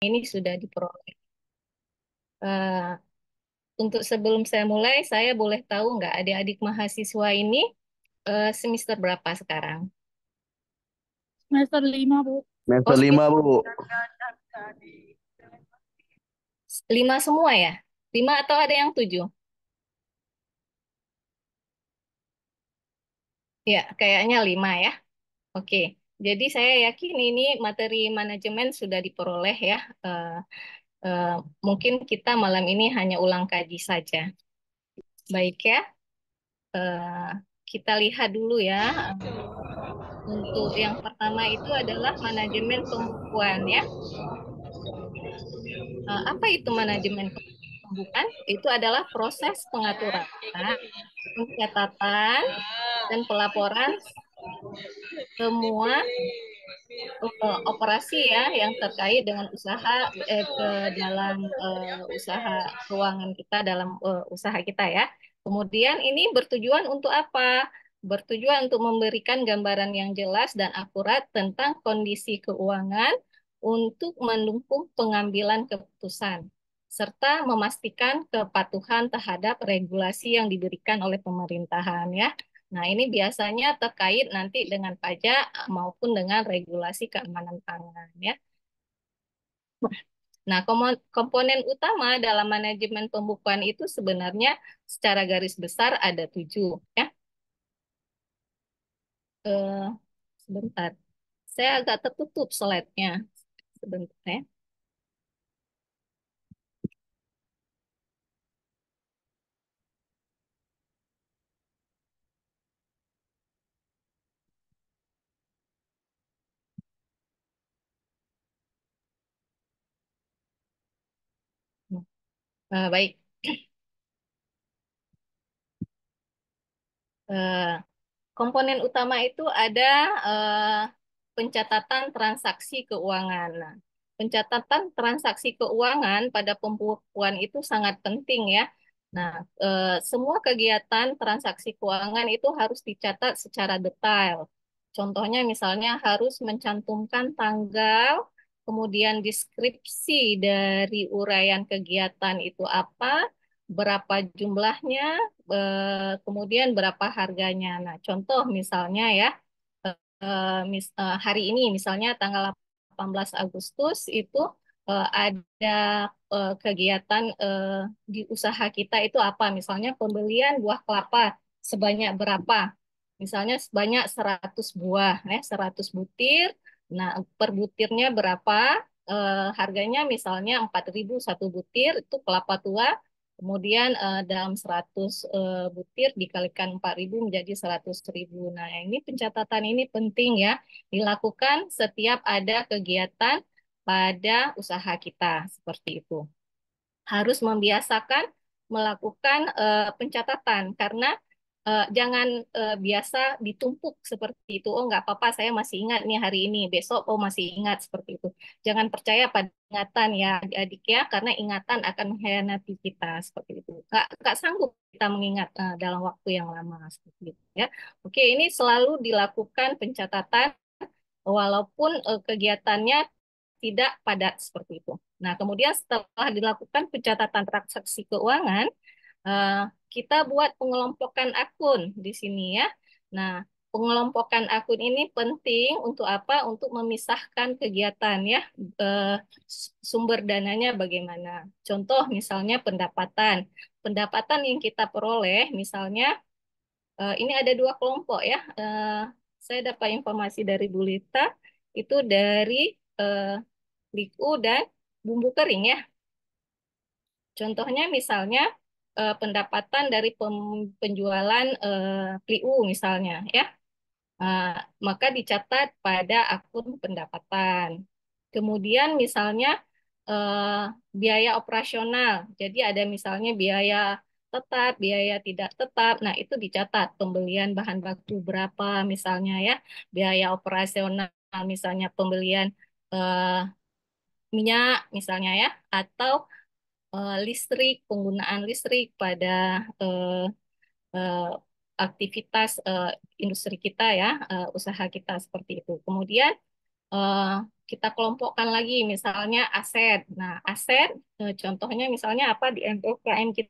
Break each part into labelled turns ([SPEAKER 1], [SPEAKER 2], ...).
[SPEAKER 1] ini sudah diperoleh. Eh, untuk sebelum saya mulai, saya boleh tahu nggak adik-adik mahasiswa ini semester berapa sekarang?
[SPEAKER 2] Semester 5, Bu.
[SPEAKER 1] Oh,
[SPEAKER 3] Semester 5, Bu.
[SPEAKER 1] 5 semua ya? 5 atau ada yang 7? Ya, kayaknya 5 ya. Oke, jadi saya yakin ini materi manajemen sudah diperoleh ya. Eh, eh, Mungkin kita malam ini hanya ulang kaji saja. Baik ya, eh, kita lihat dulu ya. Untuk yang pertama itu adalah manajemen pembukuan ya. Apa itu manajemen pembukuan? Itu adalah proses pengaturan, pencatatan, dan pelaporan semua operasi ya yang terkait dengan usaha ke dalam usaha keuangan kita dalam usaha kita ya. Kemudian ini bertujuan untuk apa? Bertujuan untuk memberikan gambaran yang jelas dan akurat tentang kondisi keuangan untuk mendukung pengambilan keputusan serta memastikan kepatuhan terhadap regulasi yang diberikan oleh pemerintahan ya. Nah, ini biasanya terkait nanti dengan pajak maupun dengan regulasi keamanan pangan ya. Nah, komponen utama dalam manajemen pembukuan itu sebenarnya secara garis besar ada 7 ya. Eh, Sebentar, saya agak tertutup slide-nya sebentar ya. Baik. Eh, Komponen utama itu ada eh, pencatatan transaksi keuangan. Nah, pencatatan transaksi keuangan pada pembukuan itu sangat penting ya. Nah, semua kegiatan transaksi keuangan itu harus dicatat secara detail. Contohnya misalnya harus mencantumkan tanggal, kemudian deskripsi dari uraian kegiatan itu apa, berapa jumlahnya, kemudian berapa harganya. Nah, contoh misalnya ya, hari ini misalnya tanggal 18 Agustus itu ada kegiatan di usaha kita itu apa? Misalnya pembelian buah kelapa sebanyak berapa? Misalnya sebanyak 100 buah, ya, 100 butir. Nah, per butirnya berapa? Harganya misalnya 4.000 satu butir itu kelapa tua. Kemudian dalam 100 butir dikalikan 4.000 menjadi 100.000. Nah, ini pencatatan ini penting ya, dilakukan setiap ada kegiatan pada usaha kita seperti itu. Harus membiasakan melakukan pencatatan karena jangan biasa ditumpuk seperti itu. Oh, nggak apa-apa, saya masih ingat nih hari ini. Besok, oh masih ingat seperti itu. Jangan percaya pada ingatan ya adik-adik ya, karena ingatan akan mengkhianati kita seperti itu. Nggak sanggup kita mengingat dalam waktu yang lama seperti itu ya. Oke, ini selalu dilakukan pencatatan walaupun kegiatannya tidak padat seperti itu. Nah, kemudian setelah dilakukan pencatatan transaksi keuangan, eh, kita buat pengelompokan akun di sini ya. Nah, pengelompokan akun ini penting untuk apa? Untuk memisahkan kegiatan ya. Eh, Sumber dananya bagaimana? Contoh misalnya pendapatan. Pendapatan yang kita peroleh misalnya ini ada dua kelompok ya. Saya dapat informasi dari Bu Lita itu dari eh, liku dan bumbu kering ya. Contohnya misalnya pendapatan dari penjualan PLIU misalnya ya. Eh, Maka dicatat pada akun pendapatan. Kemudian misalnya eh, biaya operasional. Jadi ada misalnya biaya tetap, biaya tidak tetap. Nah, itu dicatat pembelian bahan baku berapa misalnya ya. Biaya operasional misalnya pembelian eh, minyak misalnya ya, atau listrik, penggunaan listrik pada eh, eh, aktivitas industri kita ya, usaha kita seperti itu. Kemudian eh, kita kelompokkan lagi misalnya aset. Nah, aset contohnya misalnya apa di UMKM kita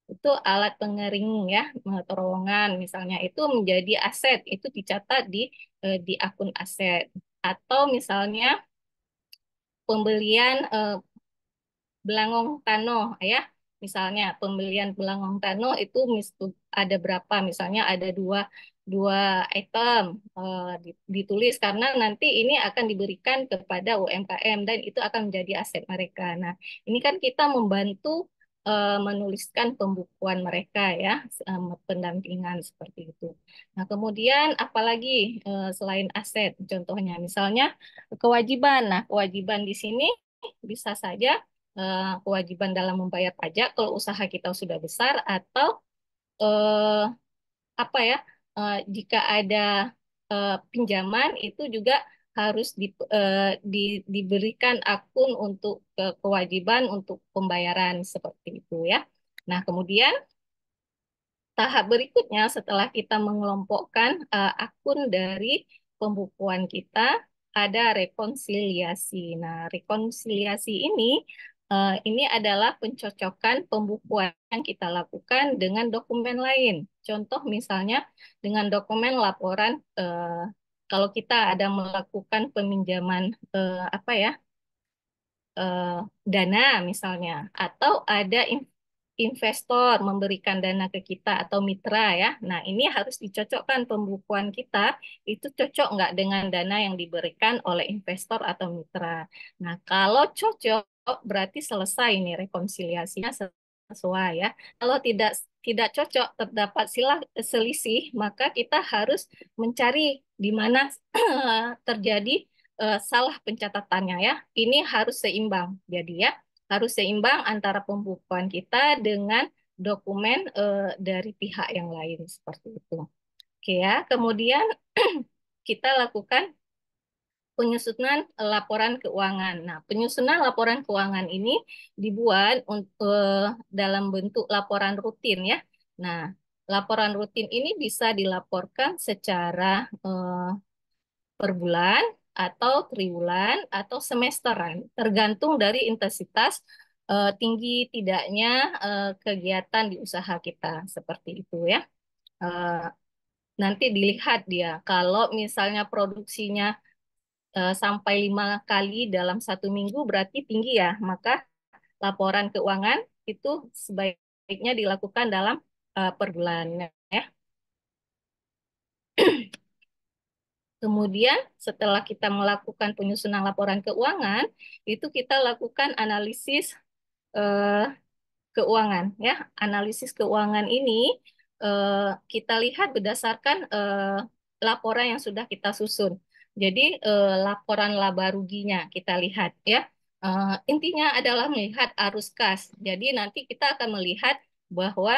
[SPEAKER 1] itu alat pengering ya, terowongan misalnya itu menjadi aset, itu dicatat di akun aset. Atau misalnya pembelian Belangong Tano ya. Misalnya pembelian Belangong Tano itu ada berapa? Misalnya ada dua dua item ditulis karena nanti ini akan diberikan kepada UMKM dan itu akan menjadi aset mereka. Nah, ini kan kita membantu menuliskan pembukuan mereka ya, pendampingan seperti itu. Nah, kemudian apalagi selain aset, contohnya misalnya kewajiban. Nah, kewajiban di sini bisa saja kewajiban dalam membayar pajak kalau usaha kita sudah besar atau eh, apa ya jika ada pinjaman itu juga harus diberikan akun untuk kewajiban untuk pembayaran seperti itu ya. Nah, kemudian tahap berikutnya setelah kita mengelompokkan akun dari pembukuan kita, ada rekonsiliasi. Nah, rekonsiliasi ini adalah pencocokan pembukuan yang kita lakukan dengan dokumen lain. Contoh misalnya dengan dokumen laporan kalau kita ada melakukan peminjaman apa ya eh, dana misalnya, atau ada investor memberikan dana ke kita atau mitra ya. Nah, ini harus dicocokkan pembukuan kita itu cocok nggak dengan dana yang diberikan oleh investor atau mitra. Nah, kalau cocok berarti selesai ini rekonsiliasinya sesuai ya. Kalau tidak cocok terdapat selisih, maka kita harus mencari di mana terjadi salah pencatatannya ya. Ini harus seimbang. Jadi ya, harus seimbang antara pembukuan kita dengan dokumen dari pihak yang lain seperti itu. Oke ya, kemudian kita lakukan penyusunan laporan keuangan. Nah, penyusunan laporan keuangan ini dibuat dalam bentuk laporan rutin ya. Nah, laporan rutin ini bisa dilaporkan secara per bulan atau triwulan atau semesteran, tergantung dari intensitas tinggi tidaknya kegiatan di usaha kita seperti itu ya. Eh, Nanti dilihat dia kalau misalnya produksinya sampai 5 kali dalam 1 minggu berarti tinggi ya, maka laporan keuangan itu sebaiknya dilakukan dalam per bulan ya. Kemudian setelah kita melakukan penyusunan laporan keuangan, itu kita lakukan analisis eh, keuangan ya. Analisis keuangan ini kita lihat berdasarkan laporan yang sudah kita susun. Jadi laporan laba ruginya kita lihat ya. Intinya adalah melihat arus kas. Jadi nanti kita akan melihat bahwa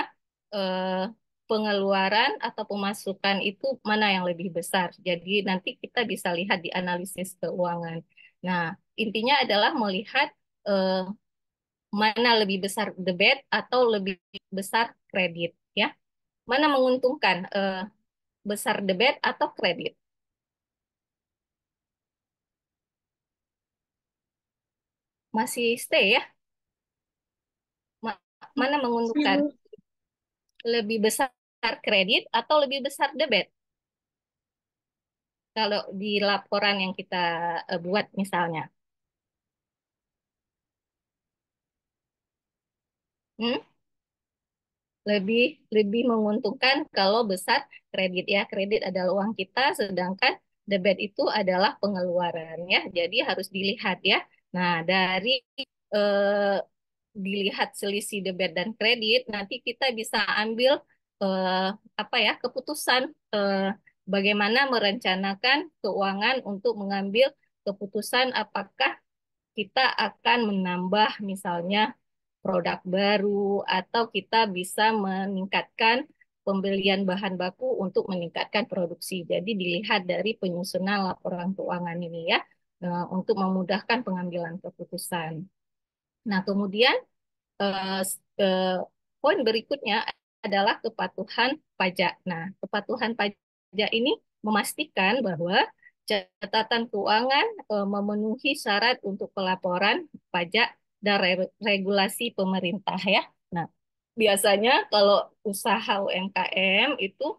[SPEAKER 1] eh, pengeluaran atau pemasukan itu mana yang lebih besar. Jadi nanti kita bisa lihat di analisis keuangan. Nah, intinya adalah melihat eh, mana lebih besar debit atau lebih besar kredit ya. Mana menguntungkan besar debit atau kredit? Masih stay ya? Ma- Mana
[SPEAKER 2] Sih,
[SPEAKER 1] menguntungkan
[SPEAKER 2] Bu.
[SPEAKER 1] lebih besar kredit atau lebih besar debit? Kalau di laporan yang kita buat misalnya. Hmm? Lebih lebih menguntungkan kalau besar kredit ya. Kredit adalah uang kita, sedangkan debit itu adalah pengeluaran ya. Jadi harus dilihat ya. Nah, dari eh, dilihat selisih debit dan kredit, nanti kita bisa ambil eh, apa ya keputusan bagaimana merencanakan keuangan untuk mengambil keputusan apakah kita akan menambah misalnya produk baru atau kita bisa meningkatkan pembelian bahan baku untuk meningkatkan produksi. Jadi dilihat dari penyusunan laporan keuangan ini ya untuk memudahkan pengambilan keputusan. Nah, kemudian eh, eh, poin berikutnya adalah kepatuhan pajak. Nah, kepatuhan pajak ini memastikan bahwa catatan keuangan memenuhi syarat untuk pelaporan pajak dan regulasi pemerintah ya. Nah, biasanya kalau usaha UMKM itu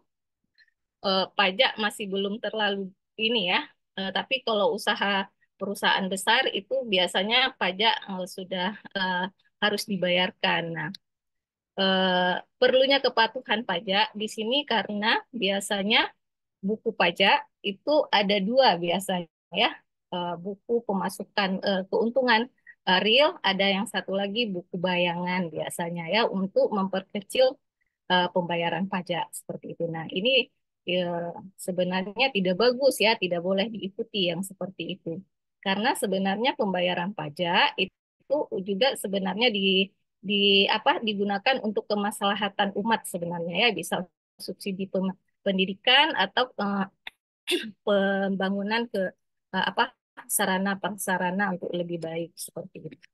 [SPEAKER 1] pajak masih belum terlalu ini ya. Tapi kalau usaha perusahaan besar itu biasanya pajak sudah eh, harus dibayarkan. Nah, perlunya kepatuhan pajak di sini karena biasanya buku pajak itu ada dua biasanya ya. Buku pemasukan keuntungan real, ada yang satu lagi buku bayangan biasanya ya untuk memperkecil pembayaran pajak seperti itu. Nah, ini sebenarnya tidak bagus ya, tidak boleh diikuti yang seperti itu. Karena sebenarnya pembayaran pajak itu juga sebenarnya di apa digunakan untuk kemaslahatan umat sebenarnya ya, bisa subsidi pendidikan atau pembangunan ke apa sarana prasarana untuk lebih baik seperti itu.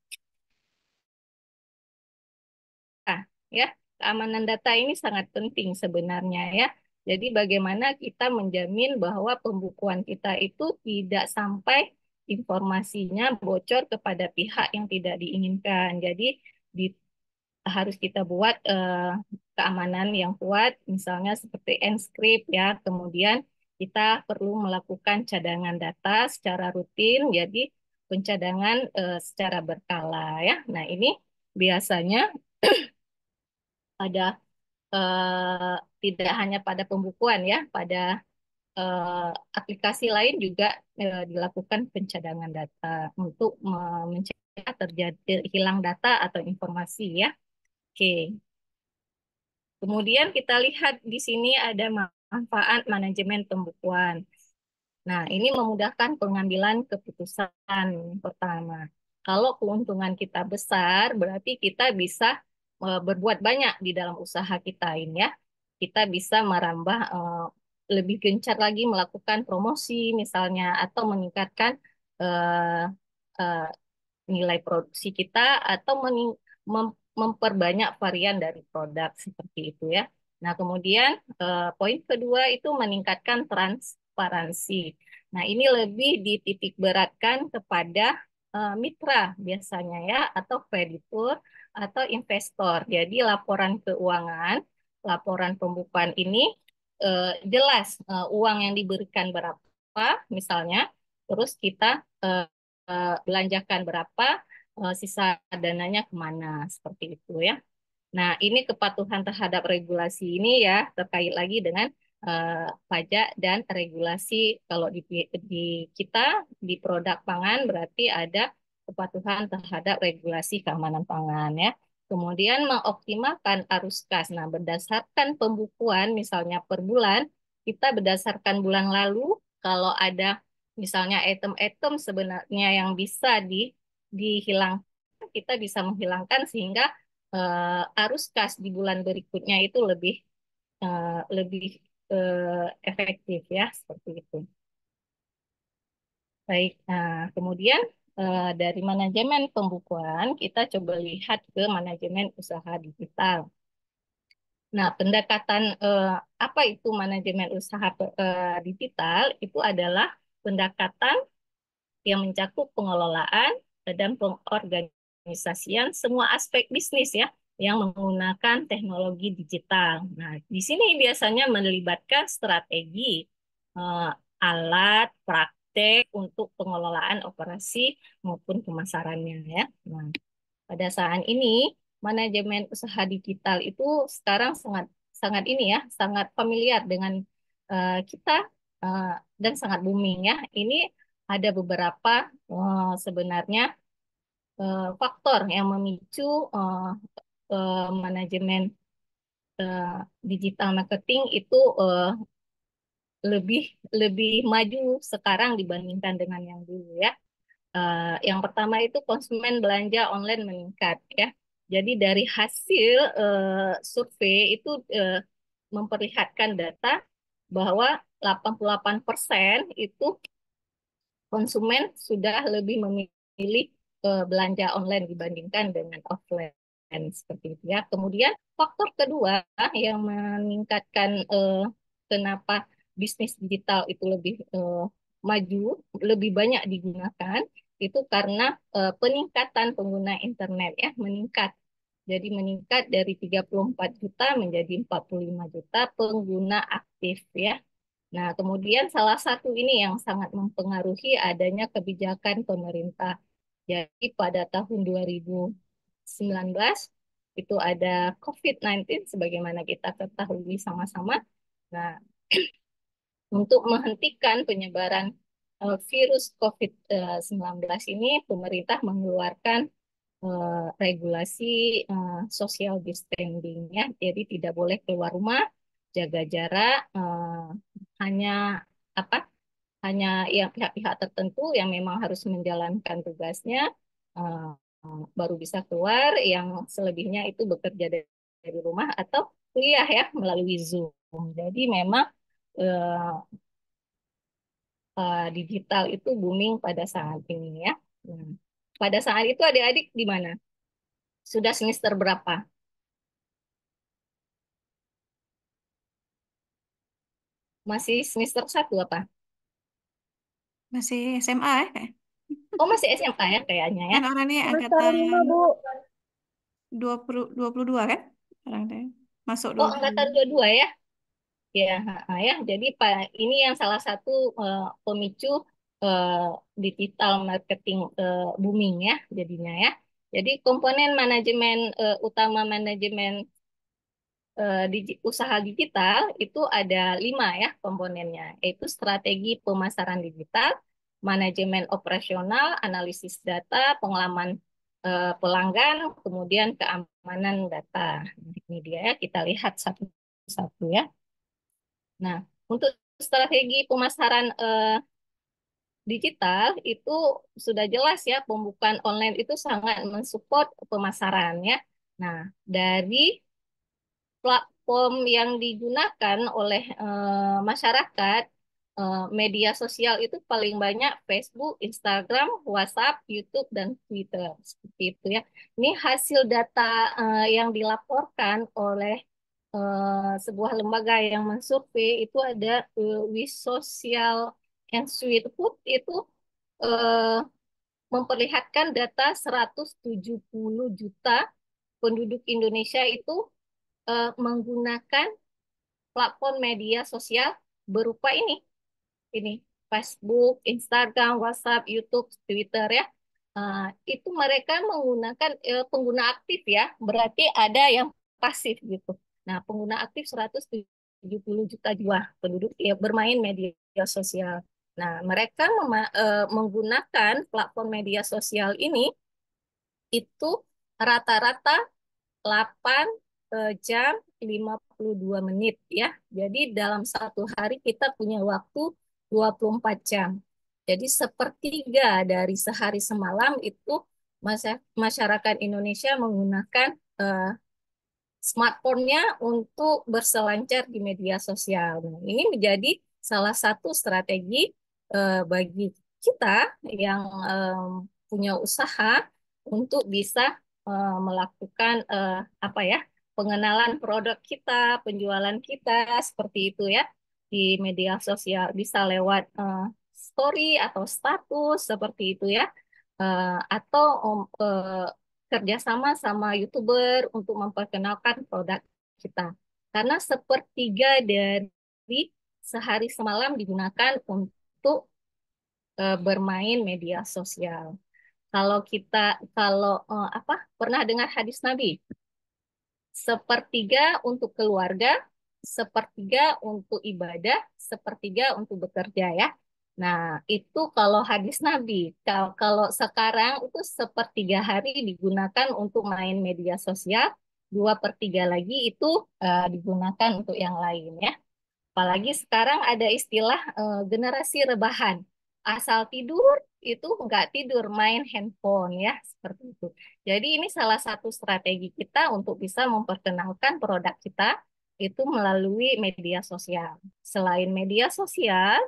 [SPEAKER 1] Nah, ya, keamanan data ini sangat penting sebenarnya ya. Jadi bagaimana kita menjamin bahwa pembukuan kita itu tidak sampai informasinya bocor kepada pihak yang tidak diinginkan. Jadi di, harus kita buat keamanan yang kuat, misalnya seperti Enscript ya. Kemudian kita perlu melakukan cadangan data secara rutin, jadi pencadangan secara berkala ya. Nah, ini biasanya ada tidak hanya pada pembukuan ya, pada aplikasi lain juga dilakukan pencadangan data untuk mencegah terjadi hilang data atau informasi ya. Oke, kemudian kita lihat di sini ada manfaat manajemen pembukuan. Nah, ini memudahkan pengambilan keputusan pertama. Kalau keuntungan kita besar, berarti kita bisa berbuat banyak di dalam usaha kita ini ya. Kita bisa merambah lebih gencar lagi melakukan promosi misalnya atau meningkatkan eh, eh, nilai produksi kita atau memperbanyak varian dari produk seperti itu ya. Nah, kemudian poin kedua itu meningkatkan transparansi. Nah, ini lebih dititik beratkan kepada mitra biasanya ya atau kreditur atau investor. Jadi laporan keuangan, laporan pembukuan ini jelas uang yang diberikan berapa misalnya, terus kita eh, belanjakan berapa, sisa dananya kemana, seperti itu ya. Nah, ini kepatuhan terhadap regulasi ini ya terkait lagi dengan pajak dan regulasi. Kalau di kita di produk pangan berarti ada kepatuhan terhadap regulasi keamanan pangan ya. Kemudian mengoptimalkan arus kas. Nah, berdasarkan pembukuan misalnya per bulan, kita berdasarkan bulan lalu kalau ada misalnya item-item sebenarnya yang bisa dihilangkan, kita bisa menghilangkan sehingga arus kas di bulan berikutnya itu lebih efektif ya seperti itu. Baik, nah kemudian dari manajemen pembukuan kita coba lihat ke manajemen usaha digital. Nah, pendekatan apa itu manajemen usaha digital? Itu adalah pendekatan yang mencakup pengelolaan dan pengorganisasian semua aspek bisnis ya yang menggunakan teknologi digital. Nah, di sini biasanya melibatkan strategi, eh, alat, praktek untuk pengelolaan operasi maupun pemasarannya ya. Nah, pada saat ini manajemen usaha digital itu sekarang sangat sangat ini ya, sangat familiar dengan kita eh, dan sangat booming ya. Ini ada beberapa sebenarnya faktor yang memicu manajemen eh, digital marketing itu lebih lebih maju sekarang dibandingkan dengan yang dulu ya. Yang pertama itu konsumen belanja online meningkat ya. Jadi dari hasil survei itu memperlihatkan data bahwa 88% itu konsumen sudah lebih memilih belanja online dibandingkan dengan offline seperti itu ya. Kemudian faktor kedua yang meningkatkan kenapa bisnis digital itu lebih maju, lebih banyak digunakan, itu karena peningkatan pengguna internet ya, meningkat. Jadi meningkat dari 34 juta menjadi 45 juta pengguna aktif ya. Nah, kemudian salah satu ini yang sangat mempengaruhi adanya kebijakan pemerintah. Jadi pada tahun 2019 itu ada COVID-19 sebagaimana kita ketahui sama-sama. Nah, untuk menghentikan penyebaran virus COVID-19 ini, pemerintah mengeluarkan regulasi social distancing ya. Jadi tidak boleh keluar rumah, jaga jarak, hanya apa? Hanya yang pihak-pihak tertentu yang memang harus menjalankan tugasnya eh, baru bisa keluar, yang selebihnya itu bekerja dari rumah atau kuliah ya melalui Zoom. Jadi memang eh, digital itu booming pada saat ini ya. Nah, pada saat itu adik-adik di mana? Sudah semester berapa? Masih semester satu apa?
[SPEAKER 2] Masih SMA ya kayak.
[SPEAKER 1] Oh masih SMA ya kayaknya ya.
[SPEAKER 2] Kan orang ini
[SPEAKER 1] Semester
[SPEAKER 2] angkatan
[SPEAKER 1] 5 Bu.
[SPEAKER 2] 22 kan? Orang teh. Masuk
[SPEAKER 1] Oh
[SPEAKER 2] 22.
[SPEAKER 1] angkatan 22 ya. Ya, ya. Jadi ini yang salah satu pemicu eh, digital marketing booming ya jadinya ya. Jadi komponen manajemen utama manajemen usaha digital itu ada 5 ya komponennya, yaitu strategi pemasaran digital, manajemen operasional, analisis data, pengalaman pelanggan, kemudian keamanan data. Ini dia ya, kita lihat satu-satu ya. Nah, untuk strategi pemasaran digital itu sudah jelas ya, pembukaan online itu sangat mensupport pemasaran ya. Nah, dari platform yang digunakan oleh masyarakat, media sosial itu paling banyak Facebook, Instagram, WhatsApp, YouTube, dan Twitter. Seperti itu ya. Ini hasil data yang dilaporkan oleh sebuah lembaga yang mensurvei itu ada With Social and Sweet Food itu eh, memperlihatkan data 170 juta penduduk Indonesia itu menggunakan platform media sosial berupa ini Facebook, Instagram, WhatsApp, YouTube, Twitter ya. Itu mereka menggunakan pengguna aktif ya, berarti ada yang pasif gitu. Nah, pengguna aktif 170 juta jiwa penduduk ya bermain media sosial. Nah, mereka menggunakan platform media sosial ini itu rata-rata 8 jam 52 menit ya. Jadi dalam satu hari kita punya waktu 24 jam. Jadi sepertiga dari sehari semalam itu masyarakat Indonesia menggunakan smartphone-nya untuk berselancar di media sosial. Nah, ini menjadi salah satu strategi bagi kita yang punya usaha untuk bisa melakukan apa ya, pengenalan produk kita, penjualan kita seperti itu ya di media sosial, bisa lewat story atau status seperti itu ya. Atau kerjasama sama YouTuber untuk memperkenalkan produk kita. Karena sepertiga dari sehari semalam digunakan untuk bermain media sosial. Kalau apa pernah dengar hadis Nabi? Sepertiga untuk keluarga, sepertiga untuk ibadah, sepertiga untuk bekerja ya. Nah, itu kalau hadis Nabi. Kalau sekarang itu sepertiga hari digunakan untuk main media sosial, dua per tiga lagi itu digunakan untuk yang lain ya. Apalagi sekarang ada istilah generasi rebahan. Asal tidur itu nggak tidur, main handphone ya, seperti itu. Jadi ini salah satu strategi kita untuk bisa memperkenalkan produk kita itu melalui media sosial. Selain media sosial,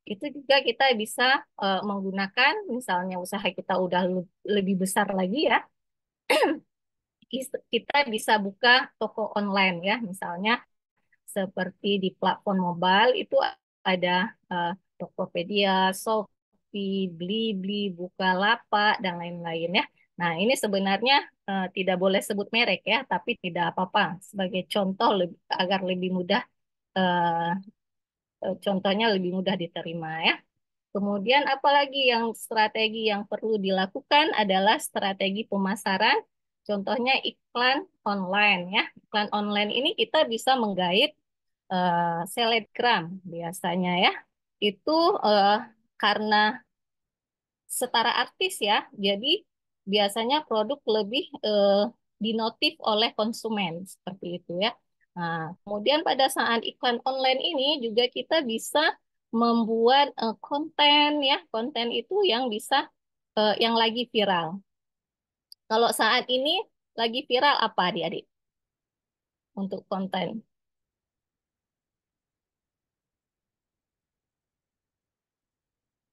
[SPEAKER 1] itu juga kita bisa menggunakan, misalnya usaha kita udah lebih besar lagi ya, kita bisa buka toko online ya, misalnya seperti di platform mobile itu ada Tokopedia, Shopee, Blibli, Bukalapak, dan lain-lain ya. Nah, ini sebenarnya tidak boleh sebut merek ya, tapi tidak apa-apa. Sebagai contoh agar lebih mudah, eh, contohnya lebih mudah diterima ya. Kemudian apalagi yang strategi yang perlu dilakukan adalah strategi pemasaran. Contohnya iklan online ya. Iklan online ini kita bisa menggait selebgram biasanya ya. Itu eh, karena setara artis ya. Jadi biasanya produk lebih dinotif oleh konsumen seperti itu ya. Nah, kemudian pada saat iklan online ini juga kita bisa membuat konten ya. Konten itu yang bisa yang lagi viral. Kalau saat ini lagi viral apa adik-adik untuk konten?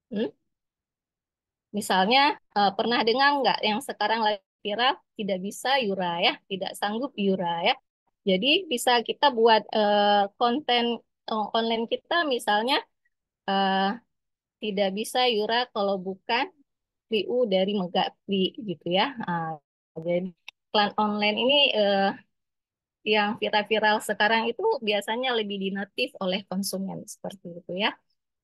[SPEAKER 1] Hmm? Misalnya pernah dengar nggak yang sekarang lagi viral tidak bisa Yura ya, tidak sanggup Yura ya. Jadi bisa kita buat konten online kita misalnya eh, tidak bisa Yura kalau bukan Priu dari Megapri gitu ya. Jadi iklan online ini yang viral-viral sekarang itu biasanya lebih dinotif oleh konsumen seperti itu ya.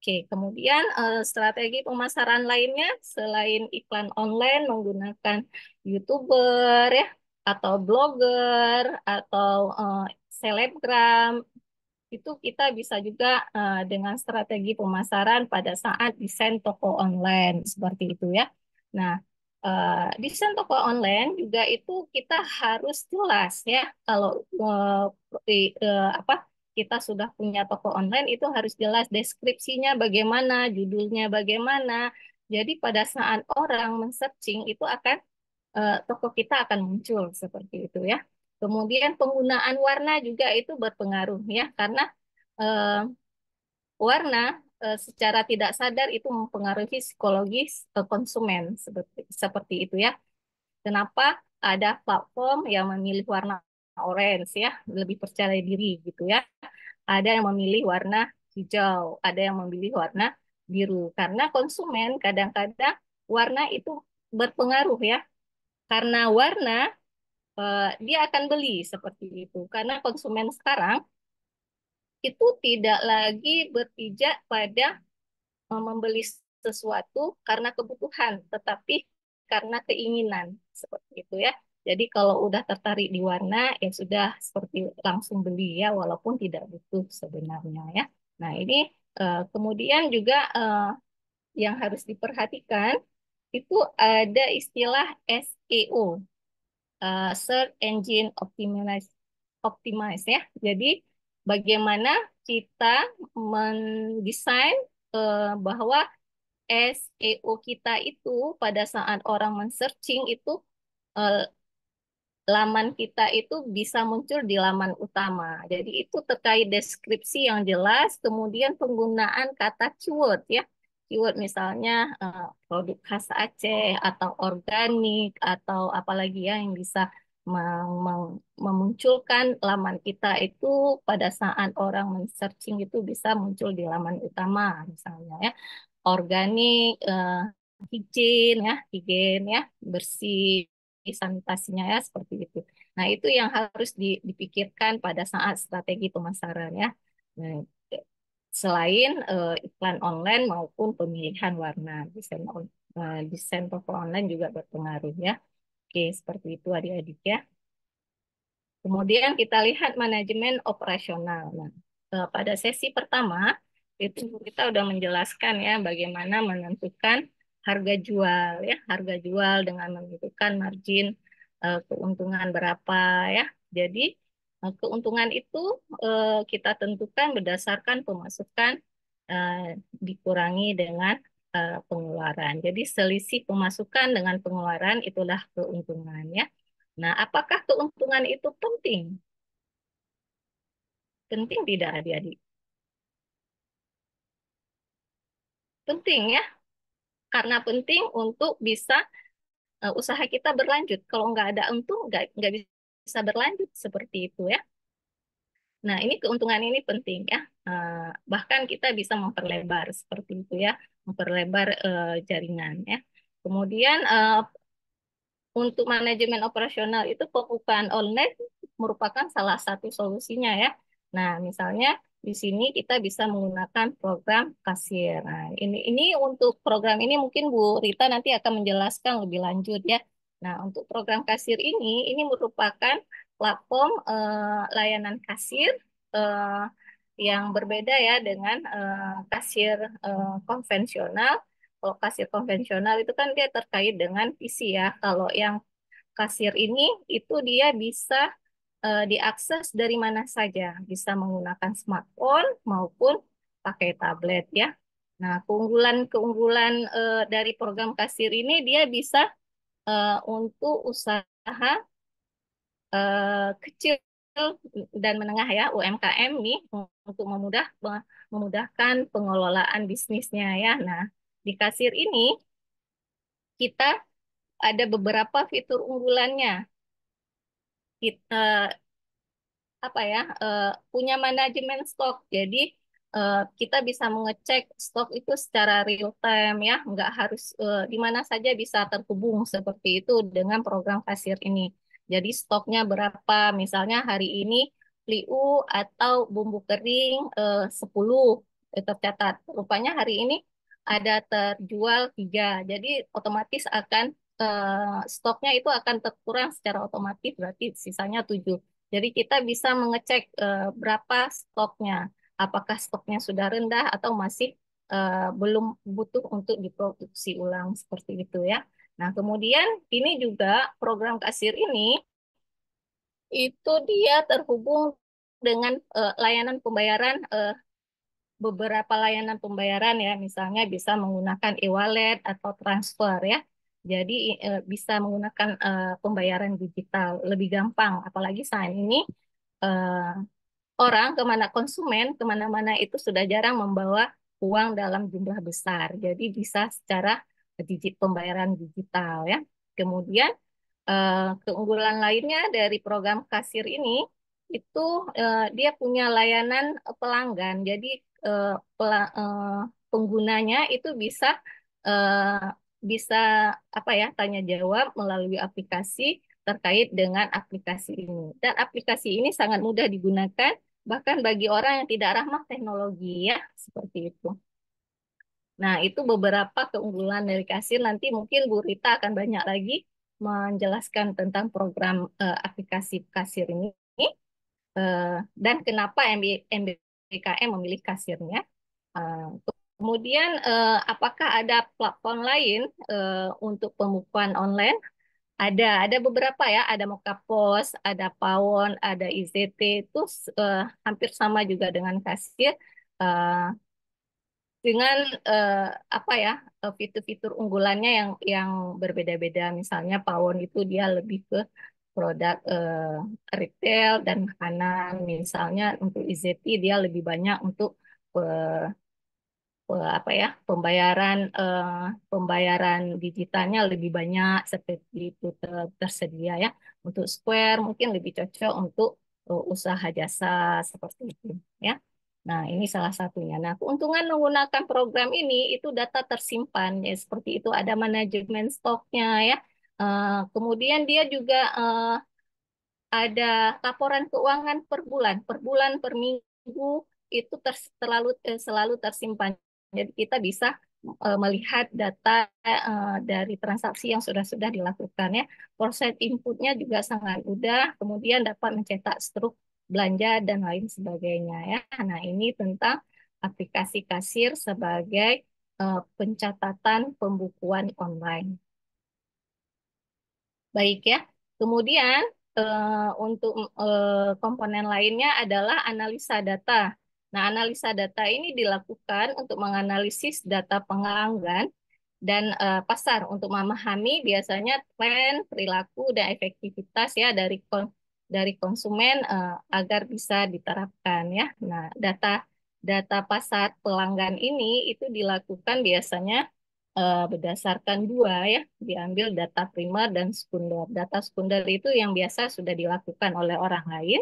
[SPEAKER 1] Oke, kemudian strategi pemasaran lainnya selain iklan online menggunakan YouTuber ya atau blogger atau selebgram itu kita bisa juga dengan strategi pemasaran pada saat desain toko online seperti itu ya. Nah, desain toko online juga itu kita harus jelas ya. Kalau apa kita sudah punya toko online itu harus jelas deskripsinya bagaimana, judulnya bagaimana. Jadi pada saat orang men-searching itu akan toko kita akan muncul seperti itu ya. Kemudian penggunaan warna juga itu berpengaruh ya, karena eh, warna secara tidak sadar itu mempengaruhi psikologis konsumen seperti seperti itu ya. Kenapa ada platform yang memilih warna orange ya, lebih percaya diri gitu ya. Ada yang memilih warna hijau, ada yang memilih warna biru. Karena konsumen kadang-kadang warna itu berpengaruh ya. Karena warna dia akan beli seperti itu. Karena konsumen sekarang itu tidak lagi berpijak pada membeli sesuatu karena kebutuhan, tetapi karena keinginan seperti itu ya. Jadi kalau udah tertarik di warna ya sudah seperti langsung beli ya, walaupun tidak butuh sebenarnya ya. Nah ini kemudian juga yang harus diperhatikan itu ada istilah SEO, Search Engine Optimize ya. Jadi bagaimana kita mendesain bahwa SEO kita itu pada saat orang men-searching itu eh, laman kita itu bisa muncul di laman utama. Jadi itu terkait deskripsi yang jelas, kemudian penggunaan kata keyword ya. Keyword misalnya produk khas Aceh atau organik atau apalagi ya yang bisa memunculkan laman kita itu pada saat orang men-searching itu bisa muncul di laman utama misalnya ya. Organik, higien ya, higien ya, bersih sanitasinya ya seperti itu. Nah, itu yang harus dipikirkan pada saat strategi pemasaran ya. Nah, selain iklan online maupun pemilihan warna, desain toko online juga berpengaruh ya. Oke, seperti itu adik-adik ya. Kemudian kita lihat manajemen operasional. Nah, pada sesi pertama itu kita udah menjelaskan ya bagaimana menentukan harga jual ya, harga jual dengan menentukan margin keuntungan berapa ya. Jadi keuntungan itu kita tentukan berdasarkan pemasukan dikurangi dengan pengeluaran. Jadi selisih pemasukan dengan pengeluaran itulah keuntungan ya. Nah, apakah keuntungan itu penting? Penting tidak adik-adik? Penting ya, karena penting untuk bisa usaha kita berlanjut. Kalau nggak ada untung, nggak bisa berlanjut seperti itu ya. Nah, ini keuntungan ini penting ya. Bahkan kita bisa memperlebar seperti itu ya, memperlebar jaringan ya. Kemudian untuk manajemen operasional itu pembukaan online merupakan salah satu solusinya ya. Nah, misalnya di sini kita bisa menggunakan program kasir. Nah, ini untuk program ini mungkin Bu Rita nanti akan menjelaskan lebih lanjut ya. Nah, untuk program kasir ini merupakan platform layanan kasir eh, yang berbeda ya dengan kasir konvensional. Kalau kasir konvensional itu kan dia terkait dengan PC ya. Kalau yang kasir ini itu dia bisa diakses dari mana saja, bisa menggunakan smartphone maupun pakai tablet ya. Nah, keunggulan-keunggulan dari program kasir ini dia bisa untuk usaha kecil dan menengah ya UMKM nih untuk memudahkan pengelolaan bisnisnya ya. Nah, di kasir ini kita ada beberapa fitur unggulannya. Kita apa ya punya manajemen stok. Jadi kita bisa mengecek stok itu secara real time ya, nggak harus di mana saja bisa terhubung seperti itu dengan program kasir ini. Jadi stoknya berapa, misalnya hari ini PLIU atau bumbu kering 10 tercatat. Rupanya hari ini ada terjual 3, jadi otomatis akan stoknya itu akan terkurang secara otomatis, berarti sisanya 7. Jadi kita bisa mengecek berapa stoknya, apakah stoknya sudah rendah atau masih belum butuh untuk diproduksi ulang seperti itu ya. Nah, kemudian ini juga program kasir ini itu dia terhubung dengan layanan pembayaran beberapa layanan pembayaran ya, misalnya bisa menggunakan e-wallet atau transfer ya. Jadi bisa menggunakan pembayaran digital lebih gampang, apalagi saat ini eh, orang kemana-mana itu sudah jarang membawa uang dalam jumlah besar. Jadi bisa secara pembayaran digital ya. Kemudian keunggulan lainnya dari program kasir ini itu dia punya layanan pelanggan. Jadi eh, penggunanya itu eh, bisa apa ya tanya jawab melalui aplikasi terkait dengan aplikasi ini. Dan aplikasi ini sangat mudah digunakan bahkan bagi orang yang tidak ramah teknologi ya seperti itu. Nah, itu beberapa keunggulan dari kasir. Nanti mungkin Bu Rita akan banyak lagi menjelaskan tentang program aplikasi kasir ini dan kenapa MBKM memilih kasirnya. Eh, Kemudian, apakah ada platform lain untuk pembukuan online? Ada beberapa ya, ada Mokapos, ada Pawon, ada IZT, itu hampir sama juga dengan kasir. Eh, dengan eh, apa ya fitur-fitur unggulannya yang berbeda-beda. Misalnya Pawon itu dia lebih ke produk retail dan makanan. Misalnya untuk IZT dia lebih banyak untuk apa ya pembayaran digitalnya lebih banyak seperti itu tersedia ya. Untuk Square mungkin lebih cocok untuk usaha jasa seperti itu ya. Nah, ini salah satunya. Nah, keuntungan menggunakan program ini itu data tersimpan ya seperti itu, ada manajemen stoknya ya. Kemudian dia juga ada laporan keuangan per bulan, per minggu itu selalu tersimpan. Jadi kita bisa melihat data dari transaksi yang sudah dilakukan ya. Proses inputnya juga sangat mudah, kemudian dapat mencetak struk belanja dan lain sebagainya ya. Nah, ini tentang aplikasi kasir sebagai pencatatan pembukuan online. Baik ya. Kemudian untuk komponen lainnya adalah analisa data. Nah, analisa data ini dilakukan untuk menganalisis data pelanggan dan pasar untuk memahami biasanya tren, perilaku, dan efektivitas ya dari konsumen agar bisa diterapkan ya. Nah, data data pasar pelanggan ini itu dilakukan biasanya berdasarkan dua ya, diambil data primer dan sekunder. Data sekunder itu yang biasa sudah dilakukan oleh orang lain.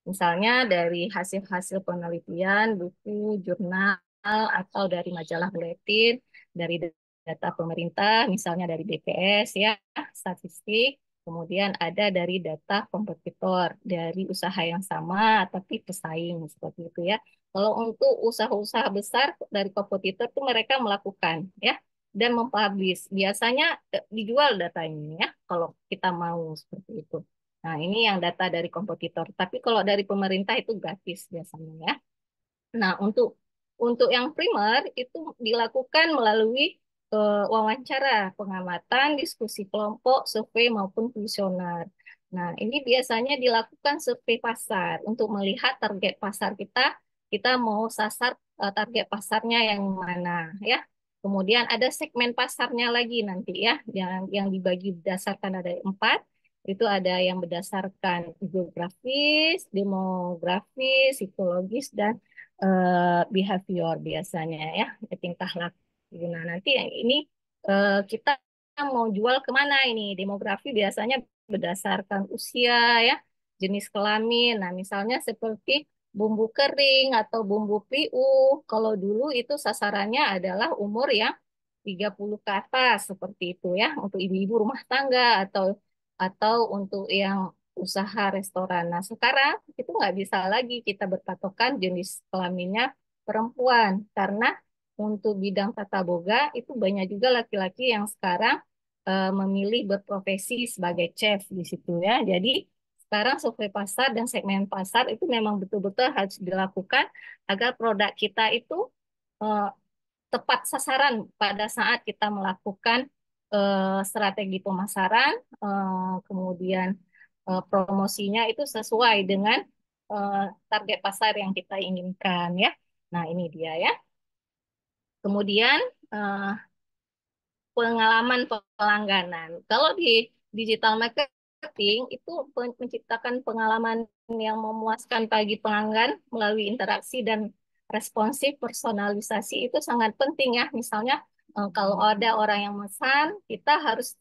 [SPEAKER 1] Misalnya dari hasil-hasil penelitian, buku, jurnal, atau dari majalah buletin, dari data pemerintah, misalnya dari BPS ya, statistik, kemudian ada dari data kompetitor, dari usaha yang sama tapi pesaing seperti itu ya. Kalau untuk usaha-usaha besar dari kompetitor itu mereka melakukan ya dan mempublish. Biasanya dijual datanya ya kalau kita mau seperti itu. Nah, ini yang data dari kompetitor. Tapi kalau dari pemerintah itu gratis biasanya ya. Nah, untuk yang primer itu dilakukan melalui wawancara, pengamatan, diskusi kelompok, survei maupun kuesioner. Nah, ini biasanya dilakukan survei pasar untuk melihat target pasar kita mau sasar target pasarnya yang mana ya. Kemudian ada segmen pasarnya lagi nanti ya, yang dibagi berdasarkan ada 4. Itu ada yang berdasarkan geografis, demografis, psikologis, dan behavior biasanya ya, tingkah laku. Nah, nanti yang ini kita mau jual kemana ini? Demografi biasanya berdasarkan usia ya, jenis kelamin. Nah, misalnya seperti bumbu kering atau bumbu PU, kalau dulu itu sasarannya adalah umur yang 30 ke atas seperti itu ya, untuk ibu-ibu rumah tangga atau untuk yang usaha restoran. Nah, sekarang itu nggak bisa lagi kita berpatokan jenis kelaminnya perempuan karena untuk bidang tata boga itu banyak juga laki-laki yang sekarang memilih berprofesi sebagai chef di situ ya. Jadi sekarang survei pasar dan segmen pasar itu memang betul-betul harus dilakukan agar produk kita itu eh, tepat sasaran pada saat kita melakukan strategi pemasaran, kemudian promosinya itu sesuai dengan eh, target pasar yang kita inginkan ya. Nah, ini dia ya. Kemudian eh, pengalaman pelangganan. Kalau di digital marketing itu menciptakan pengalaman yang memuaskan bagi pelanggan melalui interaksi dan responsif personalisasi itu sangat penting ya. Misalnya kalau ada orang yang memesan, kita harus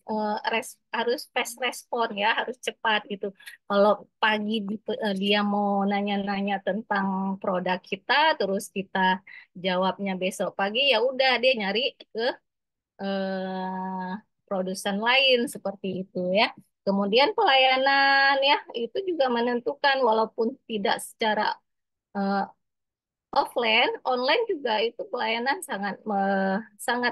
[SPEAKER 1] fast respon ya, harus cepat gitu. Kalau pagi dia mau nanya-nanya tentang produk kita, terus kita jawabnya besok pagi, ya udah dia nyari ke produsen lain seperti itu ya. Kemudian pelayanan ya itu juga menentukan walaupun tidak secara eh, offline, online juga itu pelayanan sangat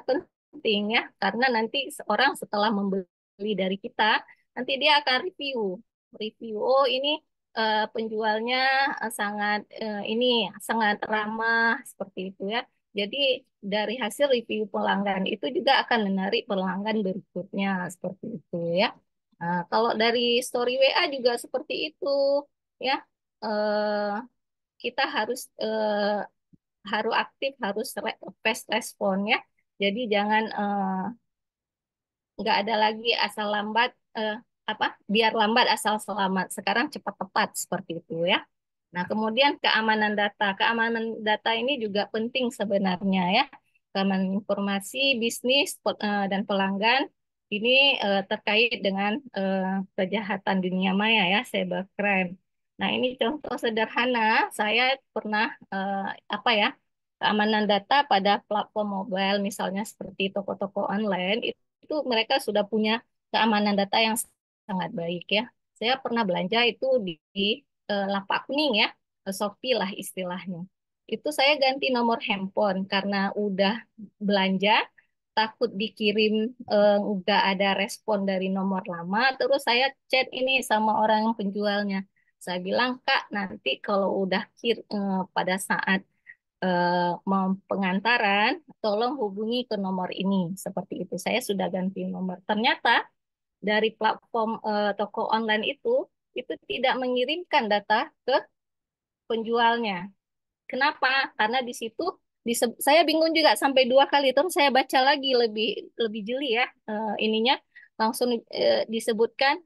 [SPEAKER 1] penting ya karena nanti orang setelah membeli dari kita nanti dia akan review oh ini penjualnya ini sangat ramah seperti itu ya. Jadi dari hasil review pelanggan itu juga akan menarik pelanggan berikutnya seperti itu ya. Nah, kalau dari story WA juga seperti itu ya. Eh, kita harus aktif, harus fast respon ya. Jadi jangan nggak ada lagi asal lambat apa biar lambat asal selamat. Sekarang cepat tepat seperti itu ya. Nah, kemudian keamanan data ini juga penting sebenarnya ya. Keamanan informasi bisnis dan pelanggan ini terkait dengan kejahatan dunia maya ya, cybercrime. Nah, ini contoh sederhana. Saya pernah apa ya keamanan data pada platform mobile, misalnya seperti toko-toko online itu mereka sudah punya keamanan data yang sangat baik ya. Saya pernah belanja itu di lapak kuning ya, Shopee lah istilahnya. Itu saya ganti nomor handphone karena udah belanja, takut dikirim nggak ada respon dari nomor lama. Terus saya chat ini sama orang yang penjualnya. Saya bilang, Kak, nanti kalau udah pada saat mau pengantaran, tolong hubungi ke nomor ini. Seperti itu. Saya sudah ganti nomor. Ternyata dari platform toko online itu tidak mengirimkan data ke penjualnya. Kenapa? Karena di situ saya bingung juga sampai 2 kali terus saya baca lagi lebih lebih jeli ya ininya langsung disebutkan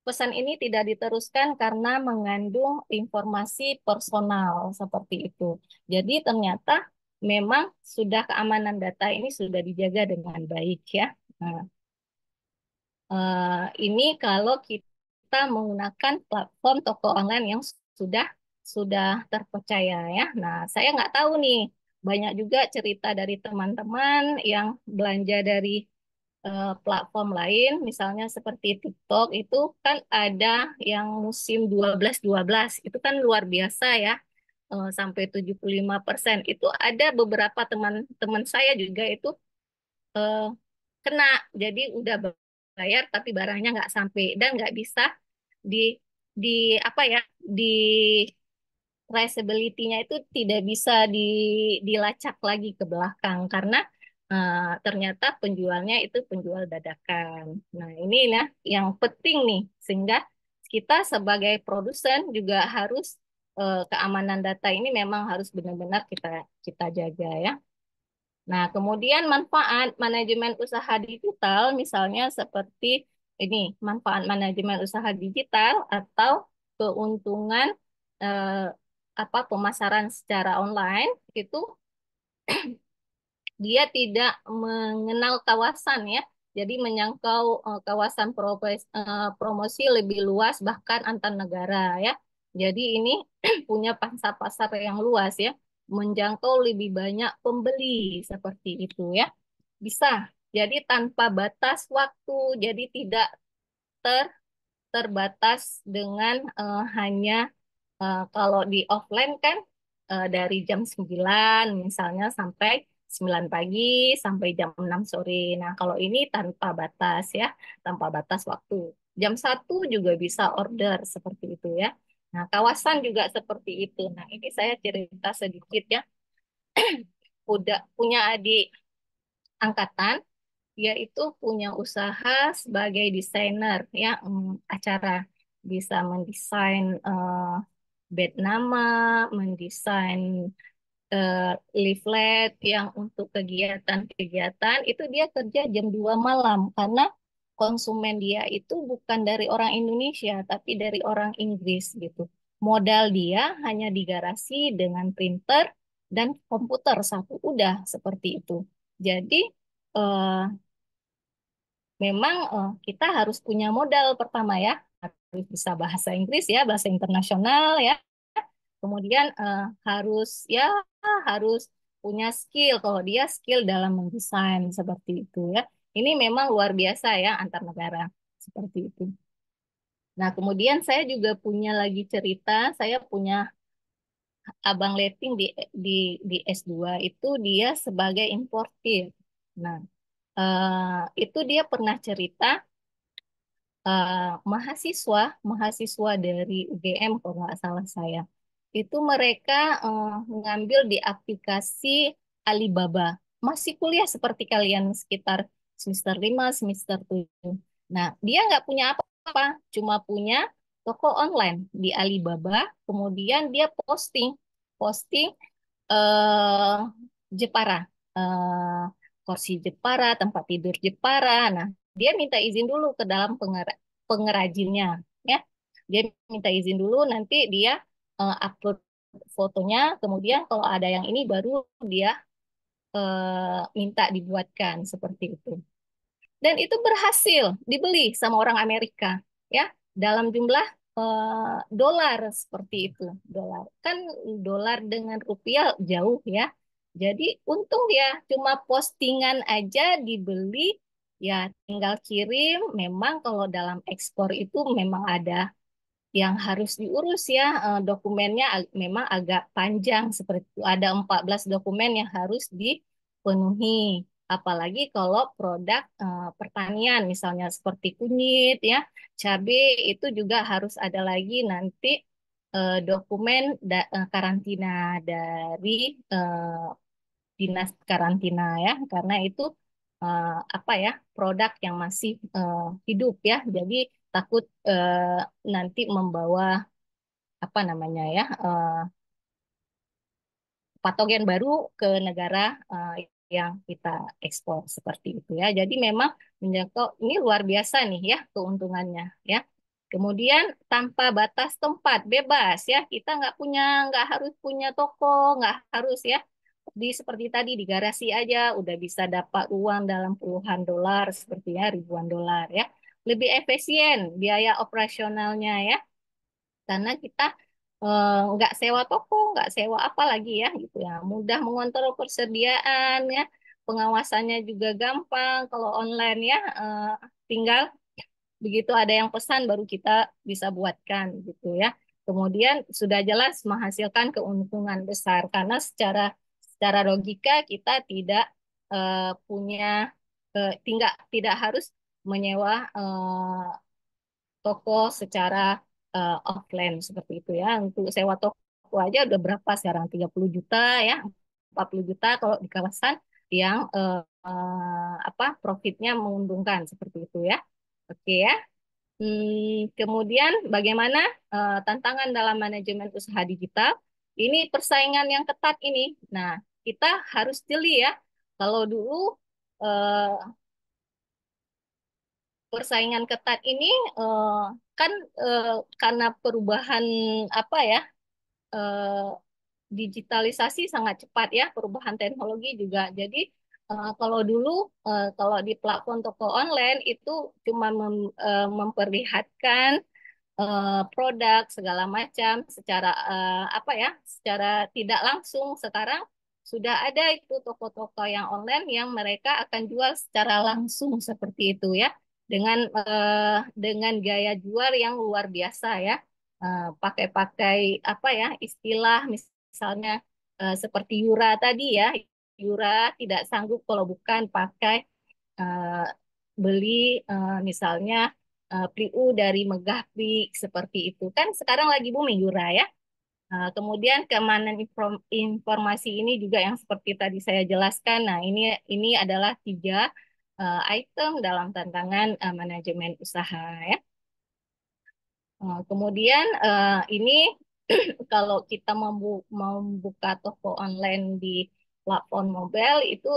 [SPEAKER 1] pesan ini tidak diteruskan karena mengandung informasi personal seperti itu. Jadi ternyata memang sudah keamanan data ini sudah dijaga dengan baik ya. Nah, ini kalau kita menggunakan platform toko online yang sudah sudah terpercaya ya. Nah, saya nggak tahu nih, banyak juga cerita dari teman-teman yang belanja dari platform lain, misalnya seperti TikTok itu kan ada yang musim 12-12, itu kan luar biasa ya, sampai 75%. Itu ada beberapa teman-teman saya juga itu eh, kena, jadi udah bayar tapi barangnya nggak sampai dan nggak bisa di di apa ya, di traceability-nya itu tidak bisa dilacak lagi ke belakang karena ternyata penjualnya itu penjual dadakan. Nah, ini ya yang penting nih, sehingga kita sebagai produsen juga harus keamanan data ini memang harus benar-benar kita kita jaga ya. Nah, kemudian manfaat manajemen usaha digital misalnya seperti ini, manfaat manajemen usaha digital atau keuntungan eh, pemasaran secara online itu dia tidak mengenal kawasan ya. Jadi menyangkau kawasan promosi lebih luas bahkan antar negara ya. Jadi ini punya pasar-pasar yang luas ya, menjangkau lebih banyak pembeli seperti itu ya. Bisa. Jadi tanpa batas waktu, jadi tidak ter terbatas dengan hanya kalau di offline kan dari jam 9 misalnya sampai 9 pagi sampai jam 6 sore. Nah, kalau ini tanpa batas ya, tanpa batas waktu. Jam 1 juga bisa order seperti itu ya. Nah, kawasan juga seperti itu. Nah, ini saya cerita sedikit ya. Udah punya adik angkatan, dia itu punya usaha sebagai desainer ya, acara, bisa mendesain bed nama, mendesain eh, leaflet yang untuk kegiatan-kegiatan itu dia kerja jam 2 malam karena konsumen dia itu bukan dari orang Indonesia tapi dari orang Inggris gitu. Modal dia hanya di garasi dengan printer dan komputer satu, udah seperti itu. Jadi eh, memang kita harus punya modal pertama ya, harus bisa bahasa Inggris ya, bahasa internasional ya. Kemudian harus ya harus punya skill. Kalau dia skill dalam mendesain seperti itu ya. Ini memang luar biasa ya antar negara seperti itu. Nah, kemudian saya juga punya lagi cerita, saya punya abang letting di di S2 itu dia sebagai importir. Nah, itu dia pernah cerita mahasiswa mahasiswa dari UGM kalau nggak salah saya itu mereka mengambil di aplikasi Alibaba, masih kuliah seperti kalian sekitar semester 5 semester 7. Nah, dia nggak punya apa-apa, cuma punya toko online di Alibaba, kemudian dia posting posting eh, Jepara, eh, kursi Jepara, tempat tidur Jepara. Nah, dia minta izin dulu ke dalam pengrajinnya, ya. Dia minta izin dulu, nanti dia upload fotonya, kemudian kalau ada yang ini baru dia minta dibuatkan seperti itu. Dan itu berhasil dibeli sama orang Amerika, ya, dalam jumlah dolar seperti itu. Dolar kan, dolar dengan rupiah jauh ya. Jadi untung dia cuma postingan aja dibeli, ya tinggal kirim. Memang kalau dalam ekspor itu memang ada yang harus diurus ya, dokumennya memang agak panjang seperti itu. Ada 14 dokumen yang harus dipenuhi. Apalagi kalau produk pertanian misalnya seperti kunyit ya, cabai itu juga harus ada lagi nanti dokumen karantina dari dinas karantina ya, karena itu apa ya, produk yang masih hidup ya. Jadi takut nanti membawa apa namanya ya, patogen baru ke negara yang kita ekspor seperti itu ya. Jadi memang menjangkau ini luar biasa nih ya keuntungannya ya. Kemudian tanpa batas tempat, bebas ya. Kita nggak harus punya toko, nggak harus ya. Seperti tadi di garasi aja udah bisa dapat uang dalam puluhan dolar seperti ya, ribuan dolar ya. Lebih efisien biaya operasionalnya ya. Karena kita nggak sewa toko, nggak sewa apa lagi ya gitu ya. Mudah mengontrol persediaan ya, pengawasannya juga gampang. Kalau online ya, tinggal begitu ada yang pesan baru kita bisa buatkan gitu ya. Kemudian sudah jelas menghasilkan keuntungan besar karena secara logika kita tidak punya tidak harus menyewa toko secara offline seperti itu ya. Untuk sewa toko aja udah berapa sekarang? 30 juta ya, 40 juta kalau di kawasan yang apa profitnya menguntungkan seperti itu ya. Oke ya. Kemudian bagaimana tantangan dalam manajemen usaha digital? Ini persaingan yang ketat ini. Nah, kita harus jeli ya. Kalau dulu eh, persaingan ketat ini eh, kan eh, karena perubahan apa ya eh, digitalisasi sangat cepat ya, perubahan teknologi juga. Jadi kalau dulu kalau di platform toko online itu cuma memperlihatkan produk segala macam secara apa ya, secara tidak langsung. Sekarang sudah ada itu toko-toko yang online yang mereka akan jual secara langsung seperti itu ya, dengan gaya jual yang luar biasa ya. Pakai-pakai apa ya istilah misalnya seperti Yura tadi ya, Yura tidak sanggup kalau bukan pakai eh, beli misalnya PRIU dari Megah Plik seperti itu kan sekarang lagi booming Yura ya. Kemudian keamanan informasi ini juga yang seperti tadi saya jelaskan. Nah, ini adalah tiga item dalam tantangan manajemen usaha ya. Kemudian ini kalau kita membuka toko online di platform mobile itu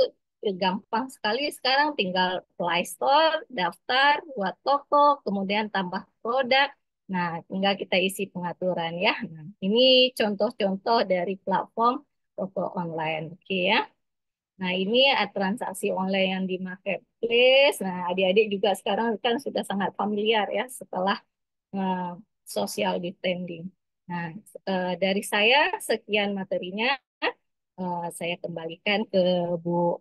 [SPEAKER 1] gampang sekali sekarang tinggal Play Store, daftar, buat toko, kemudian tambah produk. Nah, tinggal kita isi pengaturan ya. Nah, ini contoh-contoh dari platform toko online. Oke ya. Nah, ini transaksi online yang di marketplace. Nah, adik-adik juga sekarang kan sudah sangat familiar ya setelah eh, social distancing. Nah, dari saya sekian materinya. Saya kembalikan ke Bu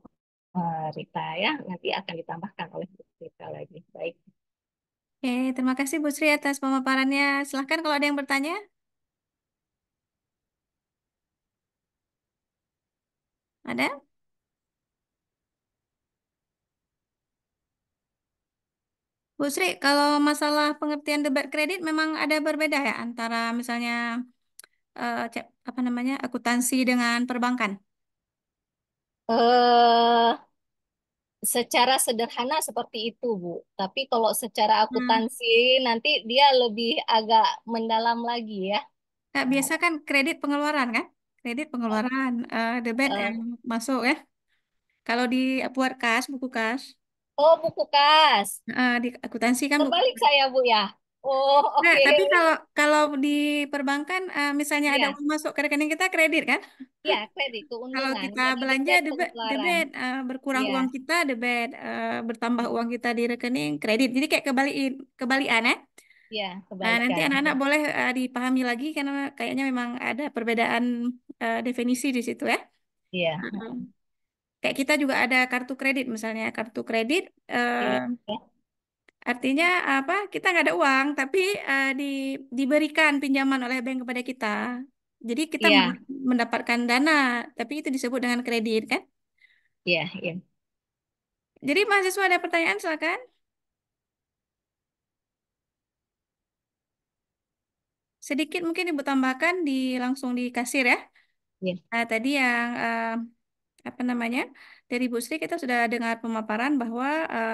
[SPEAKER 1] Rita ya. Nanti akan ditambahkan oleh Bu Rita lagi. Baik.
[SPEAKER 2] Oke, terima kasih Bu Sri atas pemaparannya. Silahkan kalau ada yang bertanya. Ada? Bu Sri, kalau masalah pengertian debat kredit memang ada berbeda ya antara misalnya apa namanya akuntansi dengan perbankan.
[SPEAKER 1] Eh, Secara sederhana seperti itu, Bu. Tapi kalau secara
[SPEAKER 2] Nah,
[SPEAKER 1] akuntansi nanti dia lebih agak mendalam lagi ya.
[SPEAKER 2] Kak,
[SPEAKER 1] Nah,
[SPEAKER 2] biasa kan kredit pengeluaran kan? Kredit pengeluaran, debit yang
[SPEAKER 1] eh,
[SPEAKER 2] masuk ya. Kalau di buat kas, buku kas,
[SPEAKER 1] oh, buku kas.
[SPEAKER 2] di akuntansi kan buku
[SPEAKER 1] Terbalik
[SPEAKER 2] kas.
[SPEAKER 1] saya, Bu ya. Oh,
[SPEAKER 2] Nah,
[SPEAKER 1] oke.
[SPEAKER 2] tapi kalau kalau di perbankan, misalnya ada
[SPEAKER 1] Iya,
[SPEAKER 2] uang masuk ke rekening kita kredit kan?
[SPEAKER 1] iya, kredit
[SPEAKER 2] Kalau
[SPEAKER 1] keuntungan.
[SPEAKER 2] kita
[SPEAKER 1] Jadi
[SPEAKER 2] belanja
[SPEAKER 1] debit
[SPEAKER 2] debit,
[SPEAKER 1] pengeluaran.
[SPEAKER 2] debit berkurang
[SPEAKER 1] Iya,
[SPEAKER 2] uang kita debit, bertambah uang kita di rekening kredit. Jadi kayak kebalikan ya.
[SPEAKER 1] iya,
[SPEAKER 2] Nah, nanti
[SPEAKER 1] kebalikan.
[SPEAKER 2] anak-anak boleh dipahami lagi karena kayaknya memang ada perbedaan definisi di situ ya.
[SPEAKER 1] Iya.
[SPEAKER 2] Heeh. Kayak kita juga ada kartu kredit misalnya kartu kredit
[SPEAKER 1] Iya.
[SPEAKER 2] artinya apa? Kita nggak ada uang tapi diberikan pinjaman oleh bank kepada kita. Jadi kita
[SPEAKER 1] Iya,
[SPEAKER 2] mendapatkan dana, tapi itu disebut dengan kredit kan?
[SPEAKER 1] iya, iya.
[SPEAKER 2] Jadi mahasiswa ada pertanyaan silakan. Sedikit mungkin Ibu tambahkan langsung di kasir ya.
[SPEAKER 1] Iya.
[SPEAKER 2] Nah, tadi yang apa namanya? Dari Bu Sri kita sudah dengar pemaparan bahwa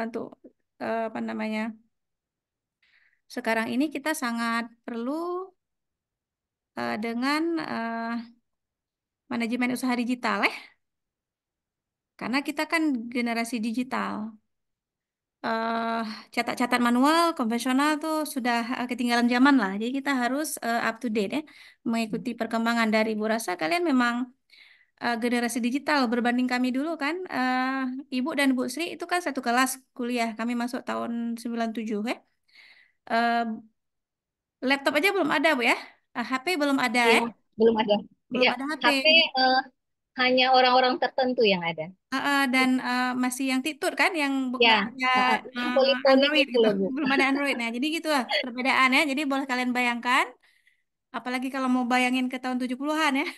[SPEAKER 2] untuk apa namanya? Sekarang ini kita sangat perlu dengan manajemen usaha digital ya. Karena kita kan generasi digital. eh Catat-catat manual konvensional tuh sudah ketinggalan zaman lah. Jadi kita harus up to date ya, mengikuti perkembangan dari Bu Rasa. Kalian memang generasi digital berbanding kami dulu kan. Ibu dan Bu Sri itu kan satu kelas kuliah. Kami masuk tahun 97 ya. Eh, Laptop aja belum ada Bu ya. HP belum ada
[SPEAKER 1] Iya,
[SPEAKER 2] ya?
[SPEAKER 1] belum ada.
[SPEAKER 2] Belum
[SPEAKER 1] Ya,
[SPEAKER 2] ada HP.
[SPEAKER 1] HP eh, hanya orang-orang tertentu yang ada.
[SPEAKER 2] Dan masih yang titur kan, yang
[SPEAKER 1] Ya,
[SPEAKER 2] nggak ada
[SPEAKER 1] yang poliponik
[SPEAKER 2] Android
[SPEAKER 1] itu
[SPEAKER 2] gitu,
[SPEAKER 1] loh, Bu.
[SPEAKER 2] belum ada Android. Nah, jadi gitu lah perbedaan ya. Jadi boleh kalian bayangkan, apalagi kalau mau bayangin ke tahun 70-an ya.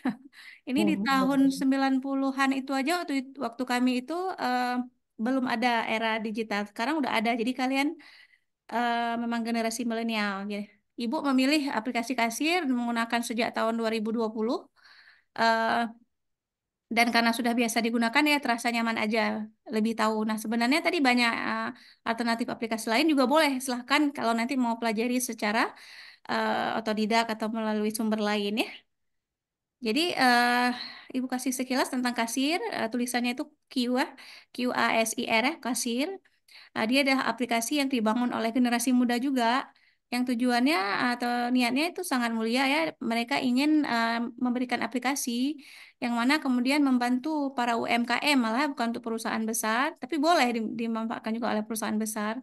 [SPEAKER 2] Ini di tahun
[SPEAKER 1] Betul.
[SPEAKER 2] 90-an itu aja waktu kami itu eh, belum ada era digital. Sekarang udah ada. Jadi kalian memang generasi milenial. Jadi, Ibu memilih aplikasi kasir menggunakan sejak tahun 2020. eh, dan karena sudah biasa digunakan ya terasa nyaman aja, lebih tahu. Nah, sebenarnya tadi banyak alternatif aplikasi lain juga boleh. Silahkan kalau nanti mau pelajari secara otodidak atau melalui sumber lain ya. Jadi Ibu kasih sekilas tentang kasir, tulisannya itu Q ya, QASIR ya, kasir. Dia adalah aplikasi yang dibangun oleh generasi muda juga, yang tujuannya atau niatnya itu sangat mulia ya. Mereka ingin memberikan aplikasi yang mana kemudian membantu para UMKM, malah bukan untuk perusahaan besar, tapi boleh dimanfaatkan juga oleh perusahaan besar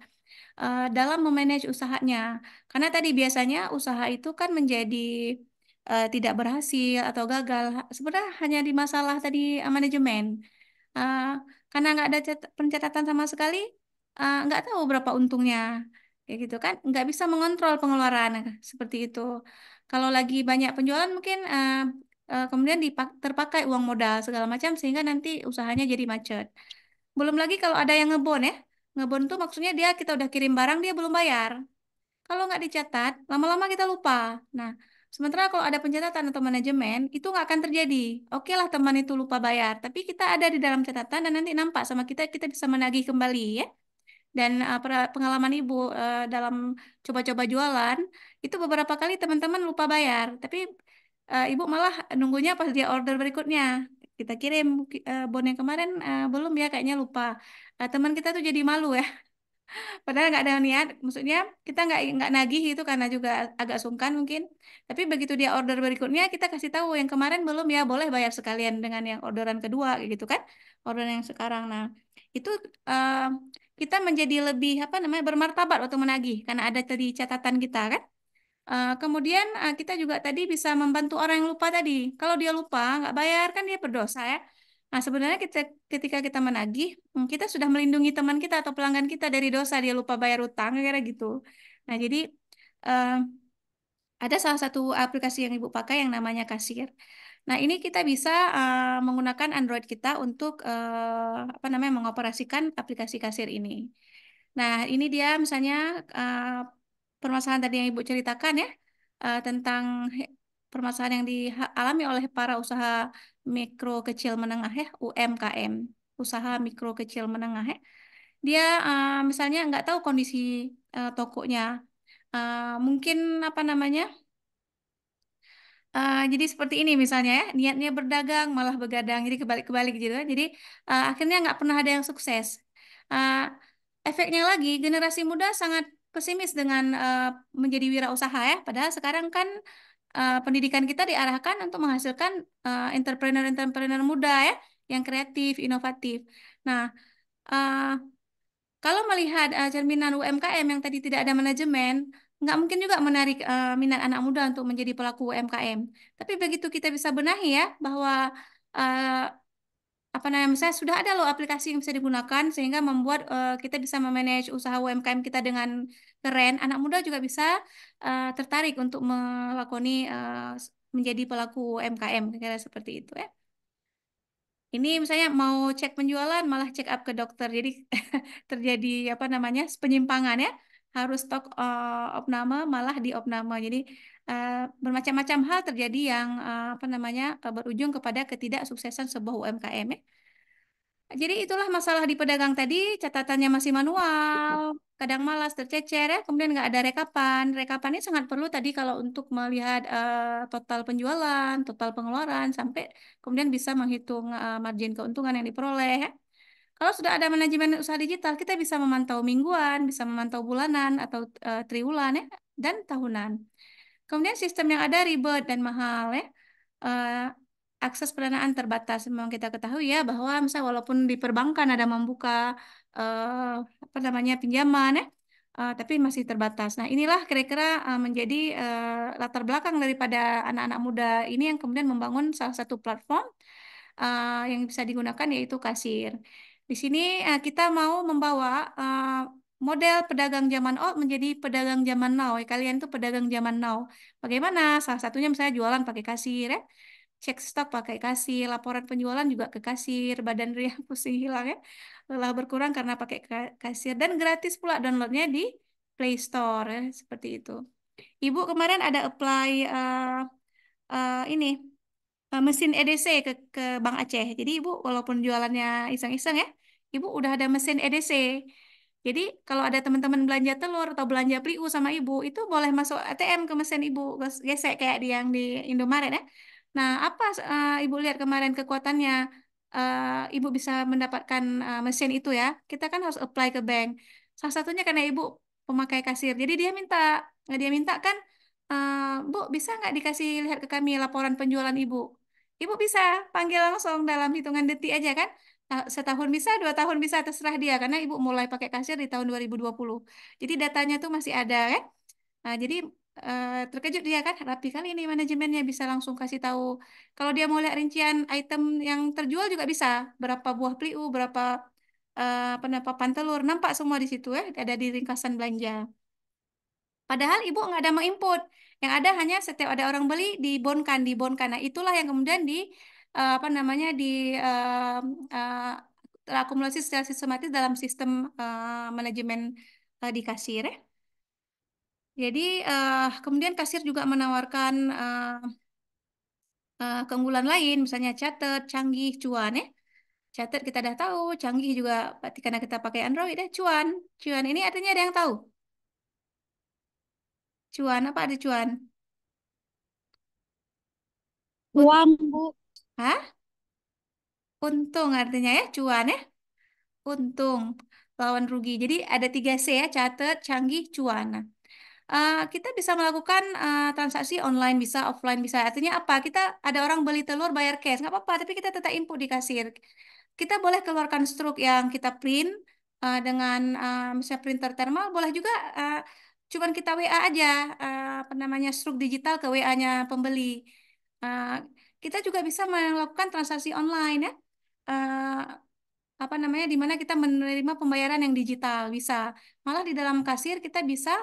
[SPEAKER 2] dalam memanage usahanya. Karena tadi biasanya usaha itu kan menjadi tidak berhasil atau gagal. Sebenarnya hanya di masalah tadi manajemen. Eh, karena nggak ada pencatatan sama sekali, nggak tahu berapa untungnya, kayak gitu kan, nggak bisa mengontrol pengeluaran seperti itu. Kalau lagi banyak penjualan mungkin kemudian terpakai uang modal segala macam sehingga nanti usahanya jadi macet. Belum lagi kalau ada yang ngebon ya, ngebon tuh maksudnya dia kita udah kirim barang dia belum bayar. Kalau nggak dicatat, lama-lama kita lupa. Nah, sementara kalau ada pencatatan atau manajemen, itu nggak akan terjadi. Oke lah teman itu lupa bayar, tapi kita ada di dalam catatan dan nanti nampak sama kita, kita bisa menagih kembali ya. Dan pengalaman Ibu dalam coba-coba jualan, itu beberapa kali teman-teman lupa bayar, tapi Ibu malah nunggunya pas dia order berikutnya. Kita kirim bon yang kemarin belum ya, kayaknya lupa. Teman kita tuh jadi malu ya. Padahal nggak ada niat, maksudnya kita nggak nagih itu karena juga agak sungkan mungkin. Tapi begitu dia order berikutnya, kita kasih tahu yang kemarin belum ya, boleh bayar sekalian dengan yang orderan kedua, kayak gitu kan? Orderan yang sekarang. Nah, itu eh, kita menjadi lebih apa namanya bermartabat waktu menagih karena ada tadi catatan kita kan. Kemudian kita juga tadi bisa membantu orang yang lupa tadi. Kalau dia lupa nggak bayar kan dia berdosa ya. Nah sebenarnya ketika kita menagih, kita sudah melindungi teman kita atau pelanggan kita dari dosa dia lupa bayar utang, kira gitu. Nah jadi eh, ada salah satu aplikasi yang Ibu pakai yang namanya Kasir. Nah ini kita bisa menggunakan Android kita untuk apa namanya mengoperasikan aplikasi Kasir ini. Nah, ini dia misalnya permasalahan tadi yang Ibu ceritakan ya, tentang permasalahan yang dialami oleh para usaha mikro kecil menengah ya, UMKM, usaha mikro kecil menengah ya. Dia misalnya nggak tahu kondisi tokonya. Mungkin apa namanya? Jadi seperti ini misalnya ya, niatnya berdagang malah begadang, jadi kebalik-kebalik gitu ya. Jadi akhirnya nggak pernah ada yang sukses. Uh, Efeknya lagi, generasi muda sangat pesimis dengan menjadi wirausaha ya. Padahal sekarang kan pendidikan kita diarahkan untuk menghasilkan entrepreneur-entrepreneur muda ya, yang kreatif, inovatif. Nah, uh, kalau melihat cerminan UMKM yang tadi tidak ada manajemen, nggak mungkin juga menarik minat anak muda untuk menjadi pelaku UMKM. Tapi begitu kita bisa benahi ya bahwa eh, apa namanya, misalnya sudah ada loh aplikasi yang bisa digunakan sehingga membuat kita bisa memanage usaha UMKM kita dengan keren. Anak muda juga bisa tertarik untuk melakoni menjadi pelaku UMKM, kira seperti itu ya. Ini misalnya mau cek penjualan malah check up ke dokter. Jadi terjadi apa namanya penyimpangan ya. Harus stok opname malah di opname. Jadi eh, bermacam-macam hal terjadi yang apa namanya berujung kepada ketidaksuksesan sebuah UMKM ya. Jadi itulah masalah di pedagang tadi, catatannya masih manual, kadang malas, tercecer ya, kemudian nggak ada rekapan. Rekapan ini sangat perlu tadi kalau untuk melihat total penjualan, total pengeluaran, sampai kemudian bisa menghitung margin keuntungan yang diperoleh ya. Kalau sudah ada manajemen usaha digital, kita bisa memantau mingguan, bisa memantau bulanan atau triwulan ya, dan tahunan. Kemudian sistem yang ada ribet dan mahal ya. Eh, Akses pendanaan terbatas. Memang kita ketahui ya bahwa misalnya walaupun di perbankan ada membuka apa namanya pinjaman ya, tapi masih terbatas. Nah, inilah kira-kira menjadi latar belakang daripada anak-anak muda ini yang kemudian membangun salah satu platform yang bisa digunakan yaitu kasir. Di sini kita mau membawa model pedagang zaman old menjadi pedagang zaman now. Kalian tuh pedagang zaman now. Bagaimana? Salah satunya misalnya jualan pakai kasir, ya. Cek stok pakai kasir, laporan penjualan juga ke kasir, badan riang pusing hilang ya. Lelah berkurang karena pakai kasir dan gratis pula downloadnya di Play Store ya, seperti itu. Ibu kemarin ada apply ini mesin EDC ke Bank Aceh. Jadi ibu walaupun jualannya iseng-iseng ya, ibu udah ada mesin EDC. Jadi kalau ada teman-teman belanja telur atau belanja PLIU sama ibu, itu boleh masuk ATM ke mesin ibu, gesek kayak di yang di Indomaret ya. Nah, apa ibu lihat kemarin kekuatannya? Ibu bisa mendapatkan mesin itu ya. Kita kan harus apply ke bank. Salah satunya karena ibu pemakai kasir. Jadi dia minta kan, Bu, bisa nggak dikasih lihat ke kami laporan penjualan ibu? Ibu bisa panggil langsung dalam hitungan detik aja kan? Setahun bisa, 2 tahun bisa, terserah dia. Karena ibu mulai pakai kasir di tahun 2020. Jadi datanya tuh masih ada kan? Nah, jadi terkejut dia kan, rapi kali ini manajemennya bisa langsung kasih tahu. Kalau dia mau lihat rincian item yang terjual juga bisa. Berapa buah PLIU, berapa papan telur, nampak semua di situ ya, ada di ringkasan belanja. Padahal ibu nggak ada menginput. Yang ada hanya setiap ada orang beli dibonkan. Nah, itulah yang kemudian apa namanya terakumulasi secara sistematis dalam sistem manajemen di kasir ya. Jadi kemudian kasir juga menawarkan keunggulan lain, misalnya catat, canggih, cuan ya. Catat kita dah tahu, canggih juga berarti karena kita pakai Android ya. Cuan, cuan ini artinya ada yang tahu. Cuan apa ada cuan? Un-
[SPEAKER 1] Uang, Bu.
[SPEAKER 2] Hah? Untung artinya ya, cuan ya. Untung lawan rugi. Jadi ada 3C ya, catat, canggih, cuan. Nah, kita bisa melakukan transaksi online bisa, offline bisa. Artinya apa? Kita ada orang beli telur bayar cash, nggak apa-apa. Tapi kita tetap input di kasir. Kita boleh keluarkan struk yang kita print dengan misalnya printer thermal. Boleh juga cuman kita WA aja, apa namanya struk digital ke WA-nya pembeli. Uh, kita juga bisa melakukan transaksi online ya. Eh, apa namanya di mana kita menerima pembayaran yang digital bisa malah di dalam kasir kita bisa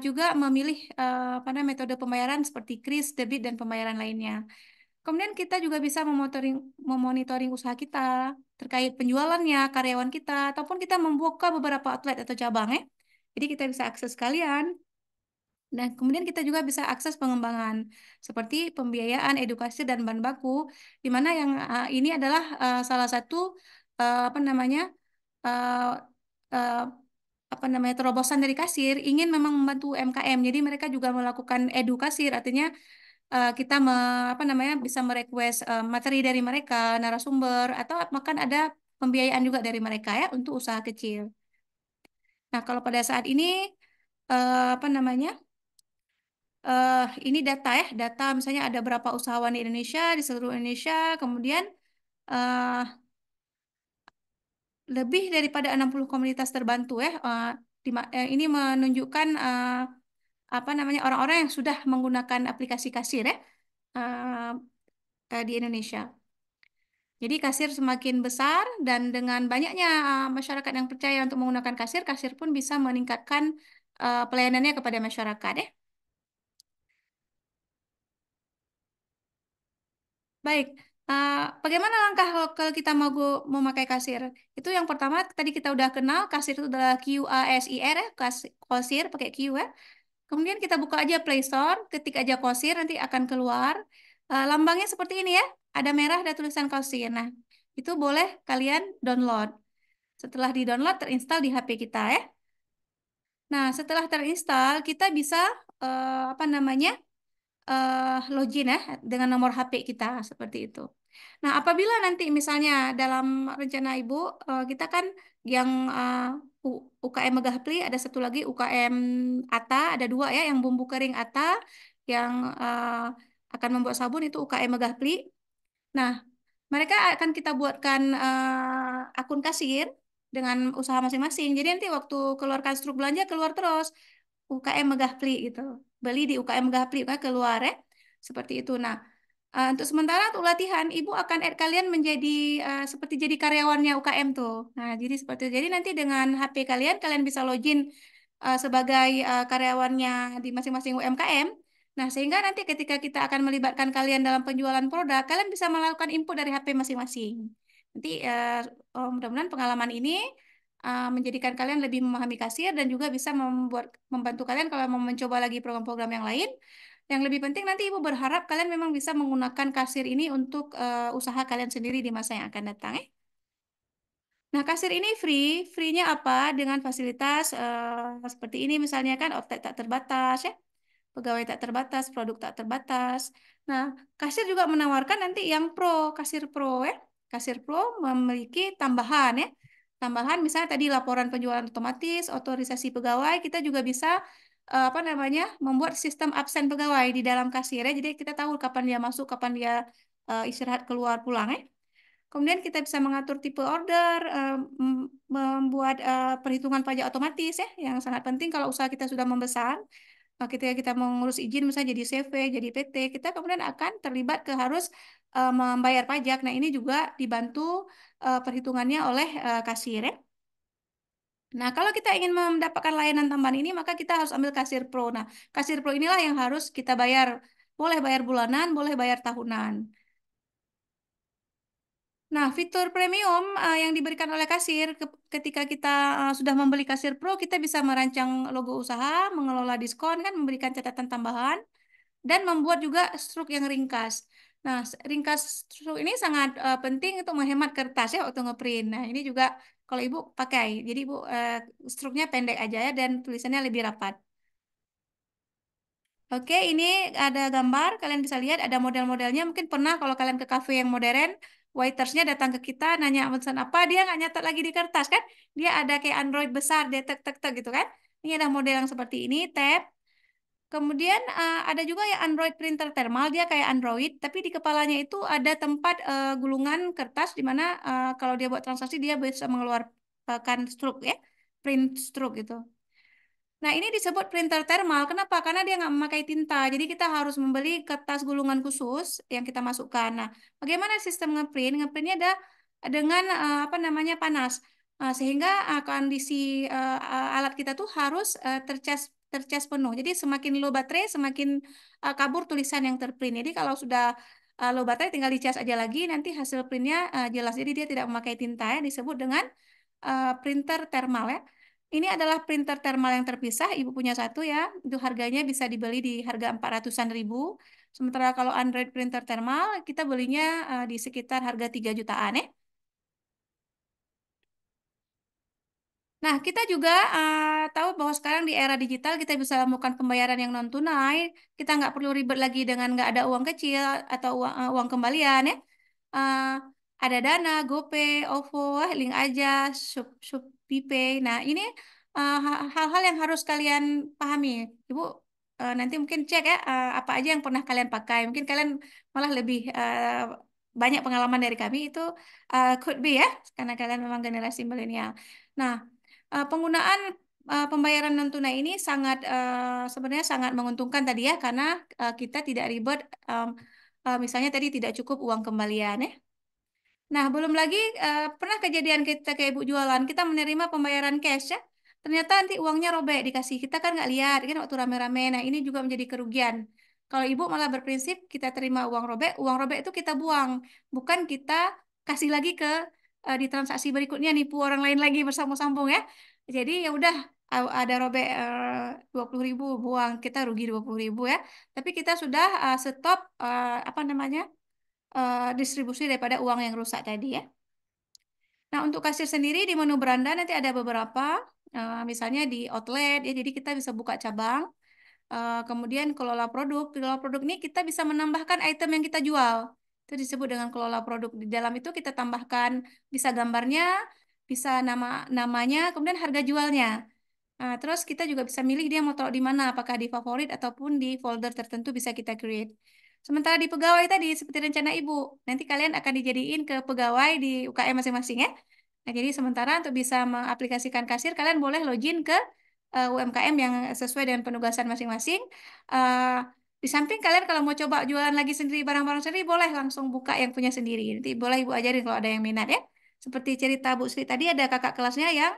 [SPEAKER 2] juga memilih apa namanya metode pembayaran seperti kris, debit dan pembayaran lainnya. Kemudian kita juga bisa memonitoring usaha kita terkait penjualannya, karyawan kita ataupun kita membuka beberapa outlet atau cabang ya. Jadi kita bisa akses kalian dan kemudian kita juga bisa akses pengembangan seperti pembiayaan, edukasi dan bahan baku, di mana yang ini adalah salah satu apa namanya eh, eh, apa namanya terobosan dari kasir ingin memang membantu UMKM. Jadi mereka juga melakukan edukasi, artinya kita apa namanya bisa merequest materi dari mereka, narasumber atau bahkan ada pembiayaan juga dari mereka ya untuk usaha kecil. Nah, kalau pada saat ini apa namanya ini data ya, data misalnya ada berapa usahawan di Indonesia, di seluruh Indonesia, kemudian eh, lebih daripada 60 komunitas terbantu ya. Ini menunjukkan apa namanya orang-orang yang sudah menggunakan aplikasi kasir ya eh, di Indonesia. Jadi kasir semakin besar dan dengan banyaknya masyarakat yang percaya untuk menggunakan kasir, kasir pun bisa meningkatkan pelayanannya kepada masyarakat ya. Baik, bagaimana langkah kalau kita mau memakai kasir? Itu yang pertama tadi kita udah kenal kasir itu adalah QASIR ya, kasir pakai Q ya. Kemudian kita buka aja Play Store, ketik aja kasir nanti akan keluar. Lambangnya seperti ini ya, ada merah ada tulisan kasir. Nah, itu boleh kalian download. Setelah di-download terinstall di HP kita ya. Nah, setelah terinstall kita bisa apa namanya? Login ya dengan nomor HP kita seperti itu. Nah, apabila nanti misalnya dalam rencana Ibu kita kan yang UKM Megahpli ada satu lagi UKM Ata ada dua ya yang bumbu kering Ata yang akan membuat sabun itu UKM Megahpli. Nah, mereka akan kita buatkan akun kasir. dengan usaha masing-masing. Jadi nanti waktu keluarkan struk belanja keluar terus UKM Megah Pli gitu. Beli di UKM Megah Pli kan keluar ya. Seperti itu. Nah, untuk sementara untuk latihan, Ibu akan add kalian menjadi seperti jadi karyawannya UKM tuh. Nah, jadi seperti itu. Jadi nanti dengan HP kalian, kalian bisa login sebagai karyawannya di masing-masing UMKM. Nah, sehingga nanti ketika kita akan melibatkan kalian dalam penjualan produk, kalian bisa melakukan input dari HP masing-masing. Nanti mudah-mudahan pengalaman ini menjadikan kalian lebih memahami kasir dan juga bisa membantu kalian kalau mau mencoba lagi program-program yang lain. Yang lebih penting nanti Ibu berharap kalian memang bisa menggunakan kasir ini untuk usaha kalian sendiri di masa yang akan datang ya. Nah, kasir ini free. Free-nya apa? Dengan fasilitas seperti ini misalnya kan off-take tak terbatas ya. Pegawai tak terbatas, produk tak terbatas. Nah, kasir juga menawarkan nanti yang pro, kasir pro ya. Kasir pro memiliki tambahan ya. Tambahan misalnya tadi laporan penjualan otomatis, otorisasi pegawai, kita juga bisa apa namanya? Membuat sistem absen pegawai di dalam kasir ya. Jadi kita tahu kapan dia masuk, kapan dia istirahat keluar pulang ya. Kemudian kita bisa mengatur tipe order, membuat perhitungan pajak otomatis ya, yang sangat penting kalau usaha kita sudah membesar. Ketika kita mengurus izin misalnya jadi CV, jadi PT, kita kemudian akan terlibat ke harus membayar pajak. Nah, ini juga dibantu perhitungannya oleh kasir ya. Nah, kalau kita ingin mendapatkan layanan tambahan ini, maka kita harus ambil Kasir Pro. Nah, Kasir Pro inilah yang harus kita bayar. Boleh bayar bulanan, boleh bayar tahunan. Nah, fitur premium yang diberikan oleh kasir ketika kita sudah membeli Kasir Pro, kita bisa merancang logo usaha, mengelola diskon, kan memberikan catatan tambahan, dan membuat juga struk yang ringkas. Nah, ringkas struk ini sangat penting untuk menghemat kertas ya waktu ngeprint. Nah, ini juga kalau Ibu pakai, jadi Ibu struknya pendek aja ya dan tulisannya lebih rapat. Oke, ini ada gambar, kalian bisa lihat ada model-modelnya. Mungkin pernah kalau kalian ke kafe yang modern, waitersnya datang ke kita nanya pesan apa, dia nggak nyatet lagi di kertas kan? Dia ada kayak Android besar, dia tek tek tek gitu kan? Ini ada model yang seperti ini, tab. Kemudian ada juga yang Android printer thermal, dia kayak Android, tapi di kepalanya itu ada tempat gulungan kertas di mana kalau dia buat transaksi dia bisa mengeluarkan stroke ya, print stroke gitu. Nah, ini disebut printer thermal. Kenapa? Karena dia nggak memakai tinta. Jadi kita harus membeli kertas gulungan khusus yang kita masukkan. Nah, bagaimana sistem ngeprint? Ngeprintnya ada dengan apa namanya panas. Sehingga kondisi alat kita tuh harus tercas penuh. Jadi semakin low baterai, semakin kabur tulisan yang terprint. Jadi kalau sudah low baterai, tinggal dicas aja lagi. Nanti hasil printnya jelas. Jadi dia tidak memakai tinta ya. Disebut dengan printer thermal ya. Ini adalah printer thermal yang terpisah. Ibu punya satu ya. Itu harganya bisa dibeli di harga 400-an ribu. Sementara kalau Android printer thermal kita belinya di sekitar harga 3 jutaan ya. Nah, kita juga tahu bahwa sekarang di era digital kita bisa melakukan pembayaran yang non tunai. Kita nggak perlu ribet lagi dengan nggak ada uang kecil atau uang kembalian ya. Eh, ada Dana, GoPay, OVO, link aja, Shopee Pay. Nah, ini hal-hal yang harus kalian pahami. Ibu nanti mungkin cek ya apa aja yang pernah kalian pakai. Mungkin kalian malah lebih banyak pengalaman dari kami itu could be ya, karena kalian memang generasi milenial. Nah, penggunaan pembayaran non tunai ini sangat sebenarnya sangat menguntungkan tadi ya karena kita tidak ribet misalnya tadi tidak cukup uang kembalian ya. Nah, belum lagi pernah kejadian kita kayak ibu jualan, kita menerima pembayaran cash ya. Ternyata nanti uangnya robek dikasih. Kita kan nggak lihat kan waktu rame-rame. Nah, ini juga menjadi kerugian. Kalau ibu malah berprinsip kita terima uang robek itu kita buang, bukan kita kasih lagi ke di transaksi berikutnya nipu orang lain lagi bersambung-sambung ya. Jadi ya udah ada robek 20.000 buang, kita rugi 20.000 ya. Tapi kita sudah stop apa namanya distribusi daripada uang yang rusak tadi ya. Nah, untuk kasir sendiri di menu beranda nanti ada beberapa, misalnya di outlet ya, jadi kita bisa buka cabang. Kemudian kelola produk. Kelola produk ini kita bisa menambahkan item yang kita jual. Itu disebut dengan kelola produk. Di dalam itu kita tambahkan bisa gambarnya, bisa namanya, kemudian harga jualnya. Nah, terus kita juga bisa milih dia mau taruh di mana, apakah di favorit ataupun di folder tertentu bisa kita create. Sementara di pegawai tadi, seperti rencana Ibu, nanti kalian akan dijadiin ke pegawai di UKM masing-masing ya. Nah, jadi sementara untuk bisa mengaplikasikan kasir, kalian boleh login ke UMKM yang sesuai dengan penugasan masing-masing. Eh, di samping kalian kalau mau coba jualan lagi sendiri, barang-barang sendiri, boleh langsung buka yang punya sendiri. Nanti boleh Ibu ajarin kalau ada yang minat ya. Seperti cerita Bu Sri tadi, ada kakak kelasnya yang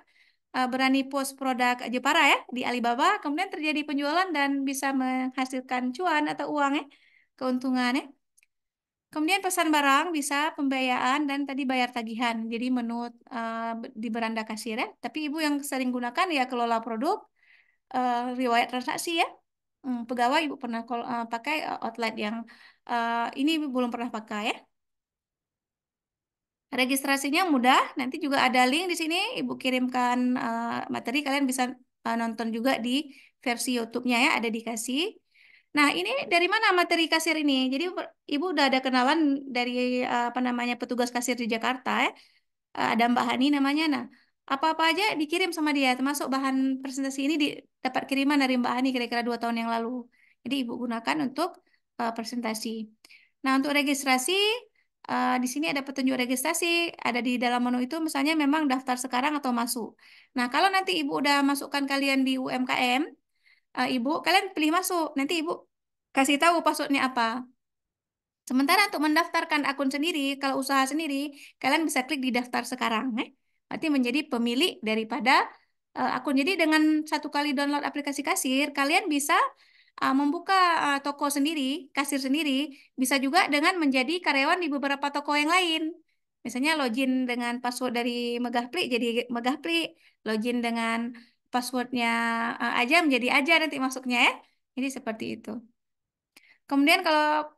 [SPEAKER 2] berani post produk Jepara ya di Alibaba, kemudian terjadi penjualan dan bisa menghasilkan cuan atau uang ya, keuntungan ya. Kemudian pesan barang bisa pembiayaan dan tadi bayar tagihan. Jadi menu di beranda kasir ya. Tapi Ibu yang sering gunakan ya kelola produk, riwayat transaksi ya. Pegawai Ibu pernah pakai outlet yang ini Ibu belum pernah pakai ya. Registrasinya mudah, nanti juga ada link di sini, Ibu kirimkan materi, kalian bisa nonton juga di versi YouTube-nya ya, ada dikasih. Nah, ini dari mana materi kasir ini? Jadi Ibu udah ada kenalan dari apa namanya petugas kasir di Jakarta ya. Ada Mbak Hani namanya. Nah, apa-apa aja dikirim sama dia, termasuk bahan presentasi ini dapat kiriman dari Mbak Hani kira-kira 2 tahun yang lalu. Jadi Ibu gunakan untuk presentasi. Nah, untuk registrasi, di sini ada petunjuk registrasi, ada di dalam menu itu misalnya memang daftar sekarang atau masuk. Nah, kalau nanti Ibu udah masukkan kalian di UMKM, Ibu, kalian pilih masuk. Nanti Ibu kasih tahu passwordnya apa. Sementara untuk mendaftarkan akun sendiri, kalau usaha sendiri, kalian bisa klik di daftar sekarang. Berarti menjadi pemilik daripada akun. Jadi dengan satu kali download aplikasi kasir, kalian bisa membuka toko sendiri, kasir sendiri, bisa juga dengan menjadi karyawan di beberapa toko yang lain. Misalnya login dengan password dari Megahpli jadi Megahpli, login dengan passwordnya aja menjadi aja nanti masuknya ya. Jadi seperti itu. Kemudian kalau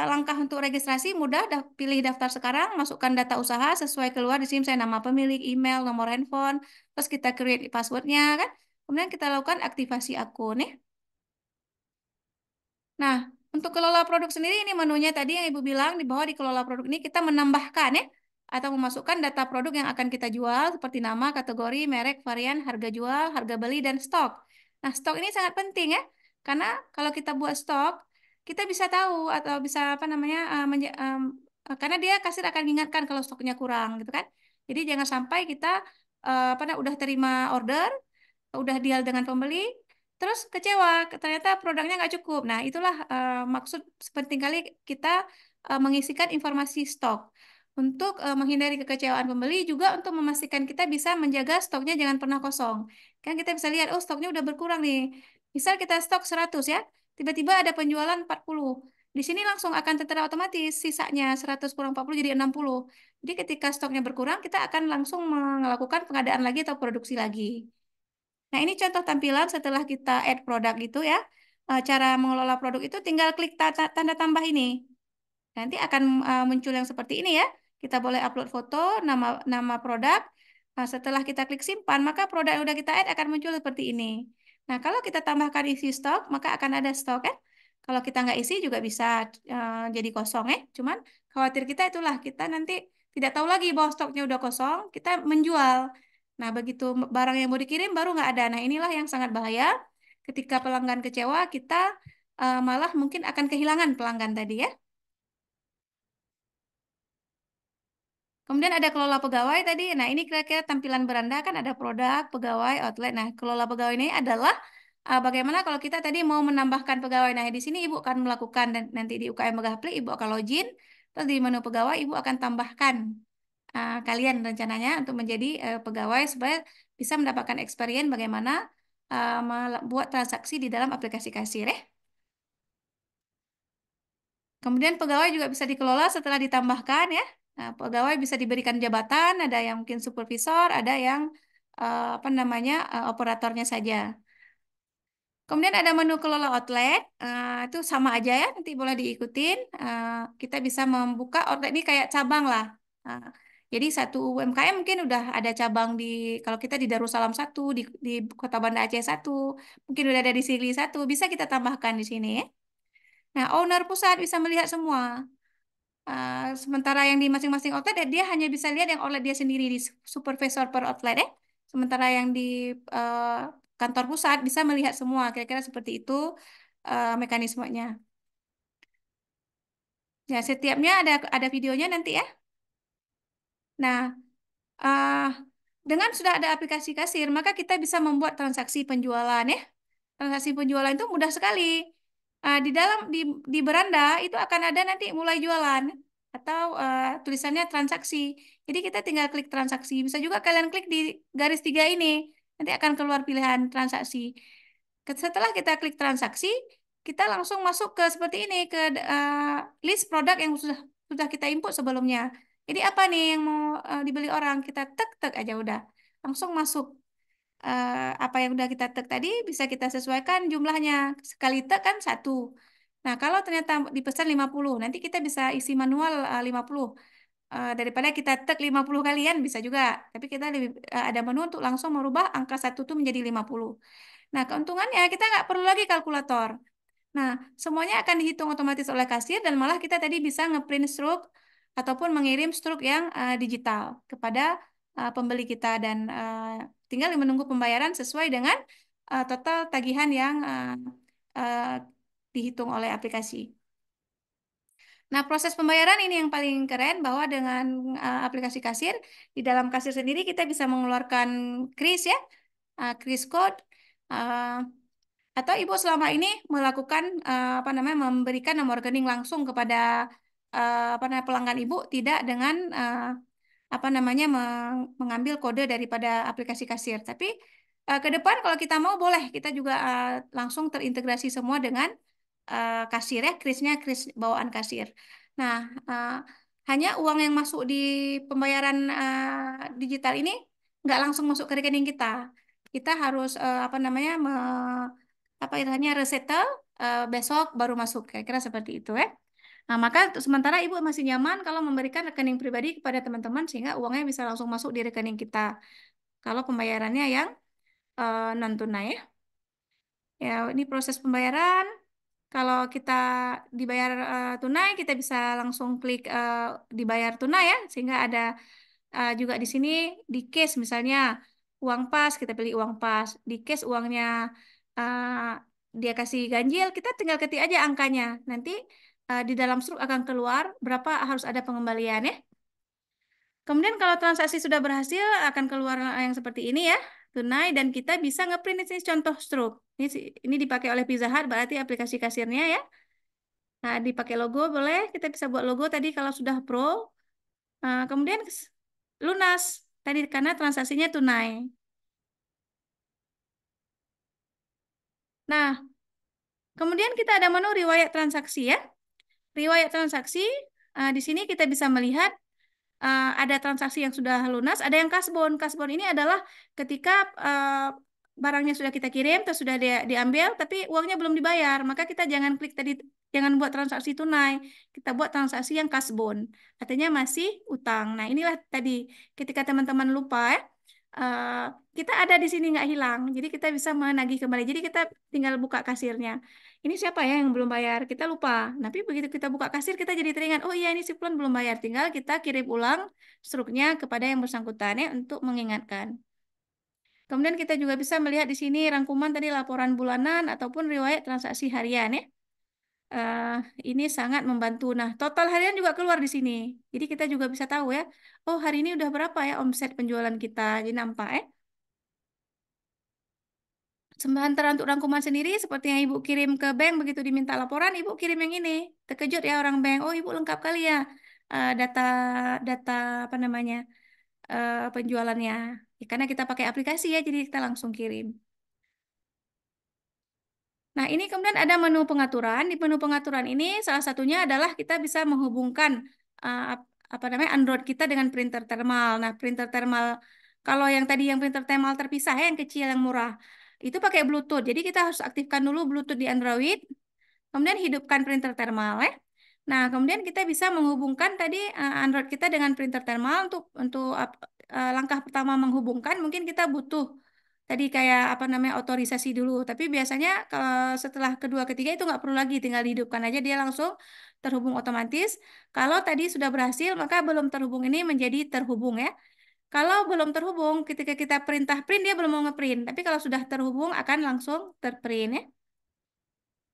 [SPEAKER 2] langkah untuk registrasi mudah, pilih daftar sekarang, masukkan data usaha sesuai keluar di sini saya nama pemilik, email, nomor handphone, terus kita create passwordnya kan. Kemudian kita lakukan aktivasi akun ya. Nah, untuk kelola produk sendiri ini menunya tadi yang Ibu bilang di bawah di kelola produk ini kita menambahkan ya atau memasukkan data produk yang akan kita jual seperti nama, kategori, merek, varian, harga jual, harga beli dan stok. Nah, stok ini sangat penting ya. Karena kalau kita buat stok, kita bisa tahu atau bisa apa namanya karena dia kasir akan mengingatkan kalau stoknya kurang gitu kan. Jadi jangan sampai kita udah terima order, udah deal dengan pembeli, terus kecewa, ternyata produknya nggak cukup. Nah, itulah maksud penting kali kita mengisikan informasi stok. Untuk menghindari kekecewaan pembeli, juga untuk memastikan kita bisa menjaga stoknya jangan pernah kosong. Kan kita bisa lihat, oh stoknya udah berkurang nih. Misal kita stok 100 ya, tiba-tiba ada penjualan 40. Di sini langsung akan tertera otomatis, sisanya 100 kurang 40 jadi 60. Jadi ketika stoknya berkurang, kita akan langsung melakukan pengadaan lagi atau produksi lagi. Nah, ini contoh tampilan setelah kita add produk gitu ya. Cara mengelola produk itu tinggal klik tanda tambah ini. Nanti akan muncul yang seperti ini ya. Kita boleh upload foto, nama nama produk. Setelah kita klik simpan, maka produk yang udah kita add akan muncul seperti ini. Nah, kalau kita tambahkan isi stok, maka akan ada stok ya. Kalau kita nggak isi juga bisa jadi kosong ya. Cuman khawatir kita itulah kita nanti tidak tahu lagi bahwa stoknya udah kosong, kita menjual. Nah, begitu barang yang mau dikirim baru nggak ada. Nah, inilah yang sangat bahaya. Ketika pelanggan kecewa, kita malah mungkin akan kehilangan pelanggan tadi ya. Kemudian ada kelola pegawai tadi. Nah, ini kira-kira tampilan beranda kan ada produk, pegawai, outlet. Nah, kelola pegawai ini adalah bagaimana kalau kita tadi mau menambahkan pegawai. Nah, di sini Ibu akan melakukan dan nanti di UKM Megahpli Ibu akan login. Terus di menu pegawai Ibu akan tambahkan kalian rencananya untuk menjadi pegawai supaya bisa mendapatkan experience bagaimana membuat transaksi di dalam aplikasi kasir ya. Kemudian pegawai juga bisa dikelola setelah ditambahkan ya. Nah, pegawai bisa diberikan jabatan, ada yang mungkin supervisor, ada yang apa namanya operatornya saja. Kemudian ada menu kelola outlet, itu sama aja ya, nanti boleh diikutin. Kita bisa membuka outlet ini kayak cabang lah. Nah, jadi satu UMKM mungkin udah ada cabang kalau kita di Darussalam satu, di Kota Banda Aceh satu, mungkin udah ada di Sigli satu, bisa kita tambahkan di sini ya. Nah, owner pusat bisa melihat semua. Sementara yang di masing-masing outlet dia hanya bisa lihat yang outlet dia sendiri di supervisor per outlet ya. Sementara yang di eh, kantor pusat bisa melihat semua. Kira-kira seperti itu mekanismenya. Ya, setiapnya ada videonya nanti ya. Nah, Ah, dengan sudah ada aplikasi kasir, maka kita bisa membuat transaksi penjualan ya. Transaksi penjualan itu mudah sekali. Di dalam di beranda itu akan ada nanti mulai jualan atau tulisannya transaksi. Jadi kita tinggal klik transaksi. Bisa juga kalian klik di garis tiga ini. Nanti akan keluar pilihan transaksi. Setelah kita klik transaksi, kita langsung masuk ke seperti ini ke list produk yang sudah kita input sebelumnya. Jadi apa nih yang mau dibeli orang? Kita tek-tek aja udah. Langsung masuk apa yang udah kita tek tadi bisa kita sesuaikan jumlahnya. Sekali tek kan satu. Nah, kalau ternyata dipesan 50, nanti kita bisa isi manual 50. Daripada kita tek 50 kalian bisa juga. Tapi kita lebih ada menu untuk langsung merubah angka satu itu menjadi 50. Nah, keuntungannya kita nggak perlu lagi kalkulator. Nah, semuanya akan dihitung otomatis oleh kasir dan malah kita tadi bisa ngeprint struk ataupun mengirim struk yang digital kepada pembeli kita dan tinggal menunggu pembayaran sesuai dengan total tagihan yang uh, dihitung oleh aplikasi. Nah, proses pembayaran ini yang paling keren bahwa dengan aplikasi kasir, di dalam kasir sendiri kita bisa mengeluarkan kris ya, kris code, uh, atau Ibu selama ini melakukan apa namanya memberikan nomor rekening langsung kepada apa namanya pelanggan Ibu tidak dengan apa namanya mengambil kode daripada aplikasi kasir. Tapi ke depan kalau kita mau boleh kita juga langsung terintegrasi semua dengan kasir ya, krisnya kris bawaan kasir. Nah, hanya uang yang masuk di pembayaran digital ini nggak langsung masuk ke rekening kita. Kita harus apa namanya apa istilahnya resettle besok baru masuk. Kira-kira seperti itu ya. Nah, maka sementara Ibu masih nyaman kalau memberikan rekening pribadi kepada teman-teman sehingga uangnya bisa langsung masuk di rekening kita. Kalau pembayarannya yang non tunai ya. Ya, ini proses pembayaran. Kalau kita dibayar tunai, kita bisa langsung klik dibayar tunai ya, sehingga ada juga di sini di case misalnya uang pas, kita pilih uang pas. Di case uangnya uh, dia kasih ganjil, kita tinggal ketik aja angkanya. Nanti di dalam struk akan keluar berapa harus ada pengembalian ya. Kemudian kalau transaksi sudah berhasil akan keluar yang seperti ini ya, tunai dan kita bisa ngeprint ini contoh struk. Ini dipakai oleh Pizza Hut berarti aplikasi kasirnya ya. Nah, dipakai logo boleh, kita bisa buat logo tadi kalau sudah pro. Kemudian lunas tadi karena transaksinya tunai. Nah, kemudian kita ada menu riwayat transaksi ya. Riwayat transaksi di sini kita bisa melihat ada transaksi yang sudah lunas, ada yang kasbon. Kasbon ini adalah ketika barangnya sudah kita kirim, terus sudah diambil, tapi uangnya belum dibayar. Maka kita jangan klik tadi, jangan buat transaksi tunai. Kita buat transaksi yang kasbon. Artinya masih utang. Nah, inilah tadi ketika teman-teman lupa ya, eh, kita ada di sini nggak hilang. Jadi kita bisa menagih kembali. Jadi kita tinggal buka kasirnya. Ini siapa ya yang belum bayar? Kita lupa. Tapi begitu kita buka kasir, kita jadi teringat, oh iya ini si Fulan belum bayar. Tinggal kita kirim ulang struknya kepada yang bersangkutan ya untuk mengingatkan. Kemudian kita juga bisa melihat di sini rangkuman tadi laporan bulanan ataupun riwayat transaksi harian ya. Eh, ini sangat membantu. Nah, total harian juga keluar di sini. Jadi kita juga bisa tahu ya, oh hari ini udah berapa ya omset penjualan kita. Jadi nampak ya. Sementara untuk rangkuman sendiri, seperti yang Ibu kirim ke bank, begitu diminta laporan, Ibu kirim yang ini. Terkejut ya orang bank, oh Ibu lengkap kali ya data data apa namanya penjualannya. Ya, karena kita pakai aplikasi ya, jadi kita langsung kirim. Nah, ini kemudian ada menu pengaturan. Di menu pengaturan ini salah satunya adalah kita bisa menghubungkan apa namanya Android kita dengan printer thermal. Nah, printer thermal kalau yang tadi yang printer thermal terpisah ya, yang kecil yang murah, itu pakai Bluetooth. Jadi kita harus aktifkan dulu Bluetooth di Android, kemudian hidupkan printer thermal ya. Nah, kemudian kita bisa menghubungkan tadi Android kita dengan printer thermal untuk langkah pertama menghubungkan mungkin kita butuh tadi kayak apa namanya otorisasi dulu. Tapi biasanya kalau setelah kedua ketiga itu nggak perlu lagi, tinggal dihidupkan aja dia langsung terhubung otomatis. Kalau tadi sudah berhasil maka belum terhubung ini menjadi terhubung ya. Kalau belum terhubung ketika kita perintah print dia belum mau ngeprint. Tapi kalau sudah terhubung akan langsung terprint ya.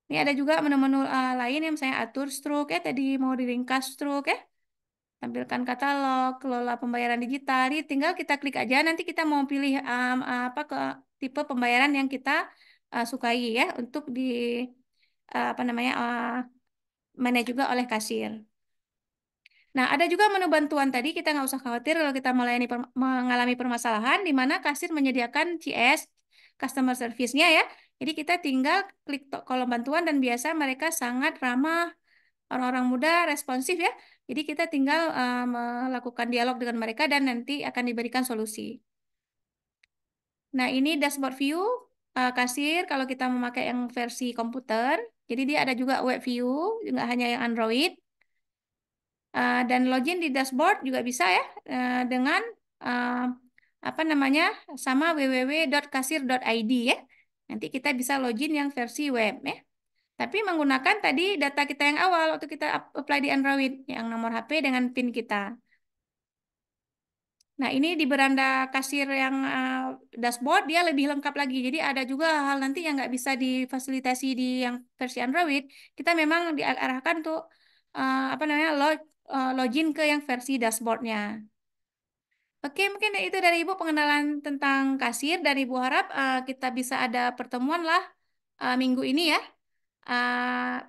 [SPEAKER 2] Ini ada juga menu-menu lain yang misalnya atur stroke ya, tadi mau diringkas stroke ya. tampilkan katalog, kelola pembayaran digital. Jadi tinggal kita klik aja, nanti kita mau pilih apa ke tipe pembayaran yang kita sukai ya untuk di apa namanya manage juga oleh kasir. Nah, ada juga menu bantuan tadi, kita nggak usah khawatir kalau kita mengalami permasalahan di mana kasir menyediakan CS, customer service-nya ya. Jadi kita tinggal klik kolom bantuan dan biasa mereka sangat ramah, orang-orang muda, responsif ya. Jadi kita tinggal melakukan dialog dengan mereka dan nanti akan diberikan solusi. Nah, ini dashboard view kasir kalau kita memakai yang versi komputer. Jadi dia ada juga web view, nggak hanya yang Android. Dan login di dashboard juga bisa ya dengan uh, apa namanya sama www.kasir.id ya. Nanti kita bisa login yang versi web ya. Tapi menggunakan tadi data kita yang awal waktu kita apply di Android, yang nomor HP dengan PIN kita. Nah, ini di beranda kasir yang dashboard dia lebih lengkap lagi. Jadi ada juga hal nanti yang nggak bisa difasilitasi di yang versi Android. Kita memang diarahkan untuk apa namanya login ke yang versi dashboardnya. Oke, mungkin itu dari Ibu pengenalan tentang kasir dan Ibu harap kita bisa ada pertemuan lah minggu ini ya.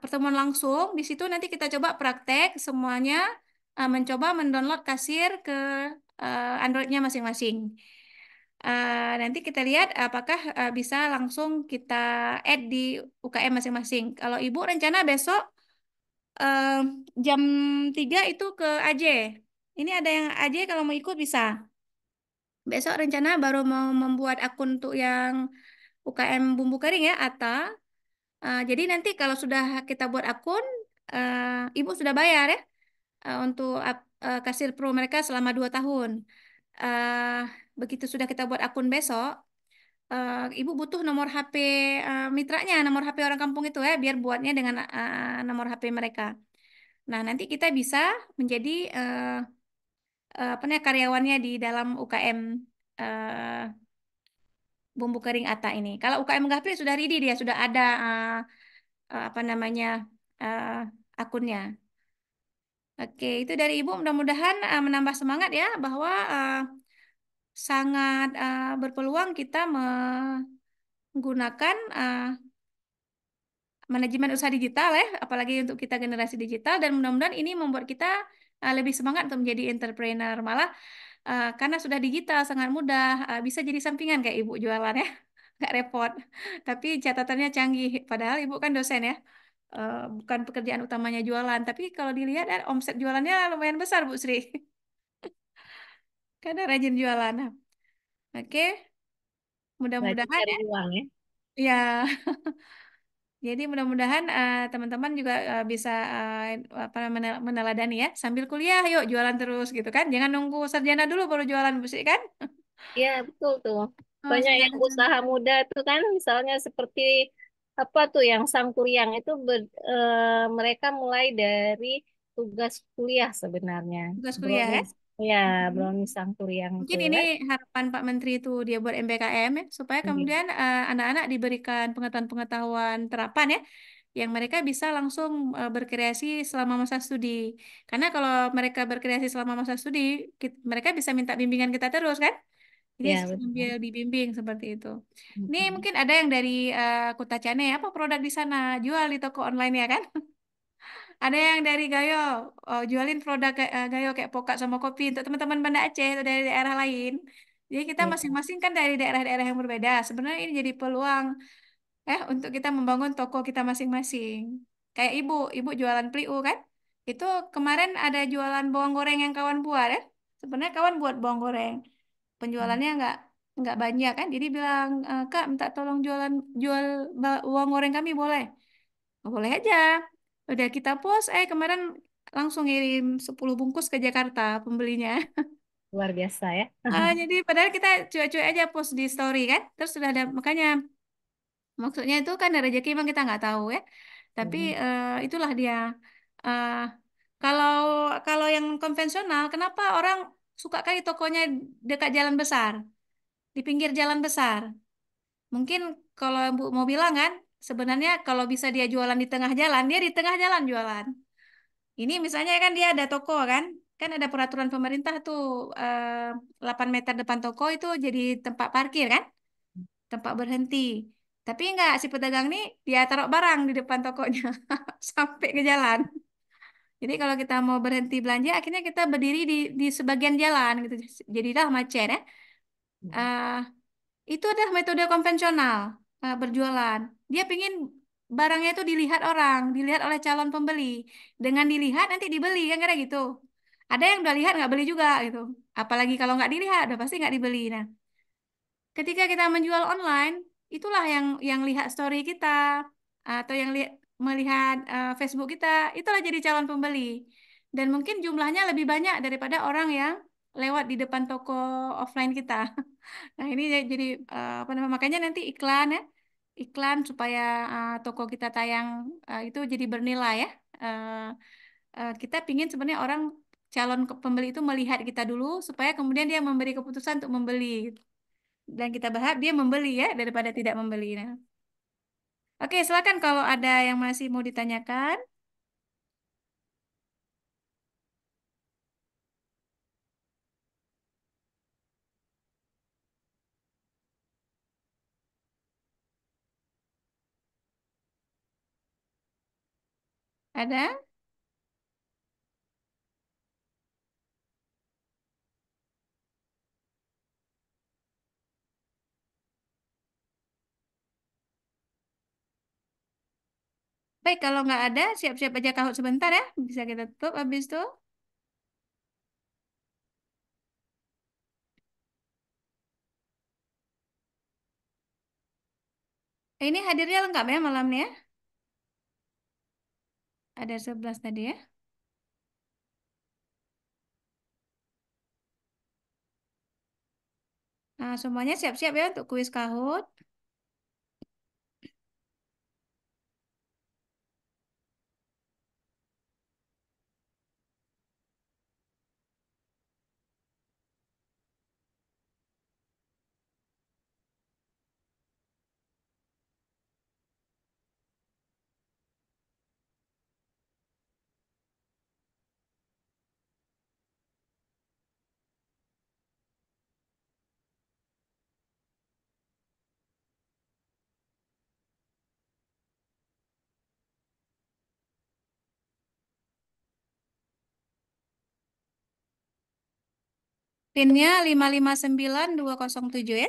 [SPEAKER 2] Pertemuan langsung di situ nanti kita coba praktek semuanya mencoba mendownload kasir ke Androidnya masing-masing. Nanti kita lihat apakah bisa langsung kita add di UKM masing-masing. Kalau Ibu rencana besok eh, jam 3 itu ke AJ. Ini ada yang AJ kalau mau ikut bisa. Besok rencana baru mau membuat akun untuk yang UKM bumbu kering ya, Ata. Jadi nanti kalau sudah kita buat akun, Ibu sudah bayar ya untuk kasir pro mereka selama 2 tahun. Eh, Begitu sudah kita buat akun besok, Ibu butuh nomor HP mitranya, nomor HP orang kampung itu ya, biar buatnya dengan nomor HP mereka. Nah, nanti kita bisa menjadi apa namanya karyawannya di dalam UKM eh, bumbu kering Ata ini. Kalau UKM Gapri sudah ready dia sudah ada apa namanya eh, akunnya. Oke, itu dari Ibu mudah-mudahan menambah semangat ya bahwa sangat berpeluang kita menggunakan manajemen usaha digital ya, apalagi untuk kita generasi digital dan mudah-mudahan ini membuat kita lebih semangat untuk menjadi entrepreneur. Malah karena sudah digital sangat mudah, bisa jadi sampingan kayak Ibu jualan ya, nggak repot. Tapi catatannya canggih. Padahal Ibu kan dosen ya, bukan pekerjaan utamanya jualan. Tapi kalau dilihat omset jualannya lumayan besar Bu Sri, karena rajin jualan. Nah, oke,
[SPEAKER 1] Rajin
[SPEAKER 2] mudah-mudahan
[SPEAKER 1] cari
[SPEAKER 2] ya.
[SPEAKER 1] uang ya.
[SPEAKER 2] Ya, jadi mudah-mudahan teman-teman juga bisa apa meneladani ya. Sambil kuliah, yuk jualan terus gitu kan. Jangan nunggu sarjana dulu baru jualan Bu Sri kan.
[SPEAKER 1] Iya, betul tuh.
[SPEAKER 2] Oh,
[SPEAKER 1] Banyak yang
[SPEAKER 2] segala
[SPEAKER 1] usaha
[SPEAKER 2] cara.
[SPEAKER 1] muda tuh kan, misalnya seperti apa tuh yang Sangkuriang itu mereka mulai dari tugas kuliah sebenarnya.
[SPEAKER 2] Tugas kuliah ya.
[SPEAKER 1] Brownies, ya,
[SPEAKER 2] Mhm.
[SPEAKER 1] brownies Sangkuriang itu
[SPEAKER 2] Mungkin ini
[SPEAKER 1] kan.
[SPEAKER 2] harapan Pak Menteri itu dia buat MBKM ya, supaya
[SPEAKER 1] Iya,
[SPEAKER 2] kemudian anak-anak diberikan pengetahuan-pengetahuan terapan ya, yang mereka bisa langsung berkreasi selama masa studi. Karena kalau mereka berkreasi selama masa studi, mereka bisa minta bimbingan kita terus kan? Jadi
[SPEAKER 1] ya,
[SPEAKER 2] sambil
[SPEAKER 1] betul.
[SPEAKER 2] dibimbing seperti itu. Ini
[SPEAKER 1] Mm-mm.
[SPEAKER 2] mungkin ada yang dari Kota Cane, apa produk di sana jual di toko online ya kan? Ada yang dari Gayo, jualin produk Gayo kayak pokak sama kopi untuk teman-teman Banda Aceh atau dari daerah lain. Jadi kita
[SPEAKER 1] Iya,
[SPEAKER 2] masing-masing kan dari daerah-daerah yang berbeda. Sebenarnya ini jadi peluang untuk kita membangun toko kita masing-masing. Kayak ibu jualan Pliu kan? Itu kemarin ada jualan bawang goreng yang kawan buat ya. Sebenarnya kawan buat bawang goreng. Penjualannya nggak banyak kan? Jadi bilang, Kak minta tolong jual bawang goreng kami boleh? Oh, boleh aja. Udah kita post, kemarin langsung ngirim 10 bungkus ke Jakarta pembelinya.
[SPEAKER 1] luar biasa ya.
[SPEAKER 2] Jadi padahal kita cuek-cuek aja post di story kan. Terus sudah ada, makanya maksudnya itu kan ada rezeki emang kita nggak tahu ya. Tapi
[SPEAKER 1] Mm.
[SPEAKER 2] itulah dia. Eh, kalau kalau yang konvensional, kenapa orang suka kali tokonya dekat jalan besar, di pinggir jalan besar? Mungkin kalau Bu mau bilang kan, sebenarnya kalau bisa dia jualan di tengah jalan, dia di tengah jalan jualan. Ini misalnya kan dia ada toko kan. kan ada peraturan pemerintah tuh, 8 meter depan toko itu jadi tempat parkir kan, tempat berhenti. Tapi enggak, si pedagang nih dia taruh barang di depan tokonya sampai ke jalan. Jadi kalau kita mau berhenti belanja, akhirnya kita berdiri di sebagian jalan gitu. Jadilah macet ya. Eh, itu adalah metode konvensional, berjualan. Dia pingin barangnya itu dilihat orang, dilihat oleh calon pembeli. Dengan dilihat nanti dibeli kan kira gitu. Ada yang udah lihat nggak beli juga gitu. Apalagi kalau nggak dilihat, udah pasti nggak dibeli. Nah, ketika kita menjual online, itulah yang lihat story kita atau yang melihat Facebook kita, itulah jadi calon pembeli. Dan mungkin jumlahnya lebih banyak daripada orang yang lewat di depan toko offline kita. Nah, ini jadi apa namanya? Makanya nanti iklan ya, iklan supaya toko kita tayang itu jadi bernilai ya. Eh, kita pingin sebenarnya orang calon pembeli itu melihat kita dulu supaya kemudian dia memberi keputusan untuk membeli. Dan kita berharap dia membeli ya daripada tidak membeli. Nah, oke, silakan kalau ada yang masih mau ditanyakan. Ada? Baik, kalau nggak ada, siap-siap aja kahut sebentar ya. Bisa kita tutup habis itu. Ini hadirnya lengkap ya malamnya. Ada 11 tadi ya. Nah, semuanya siap-siap ya untuk kuis kahut. Pinnya 559207 ya.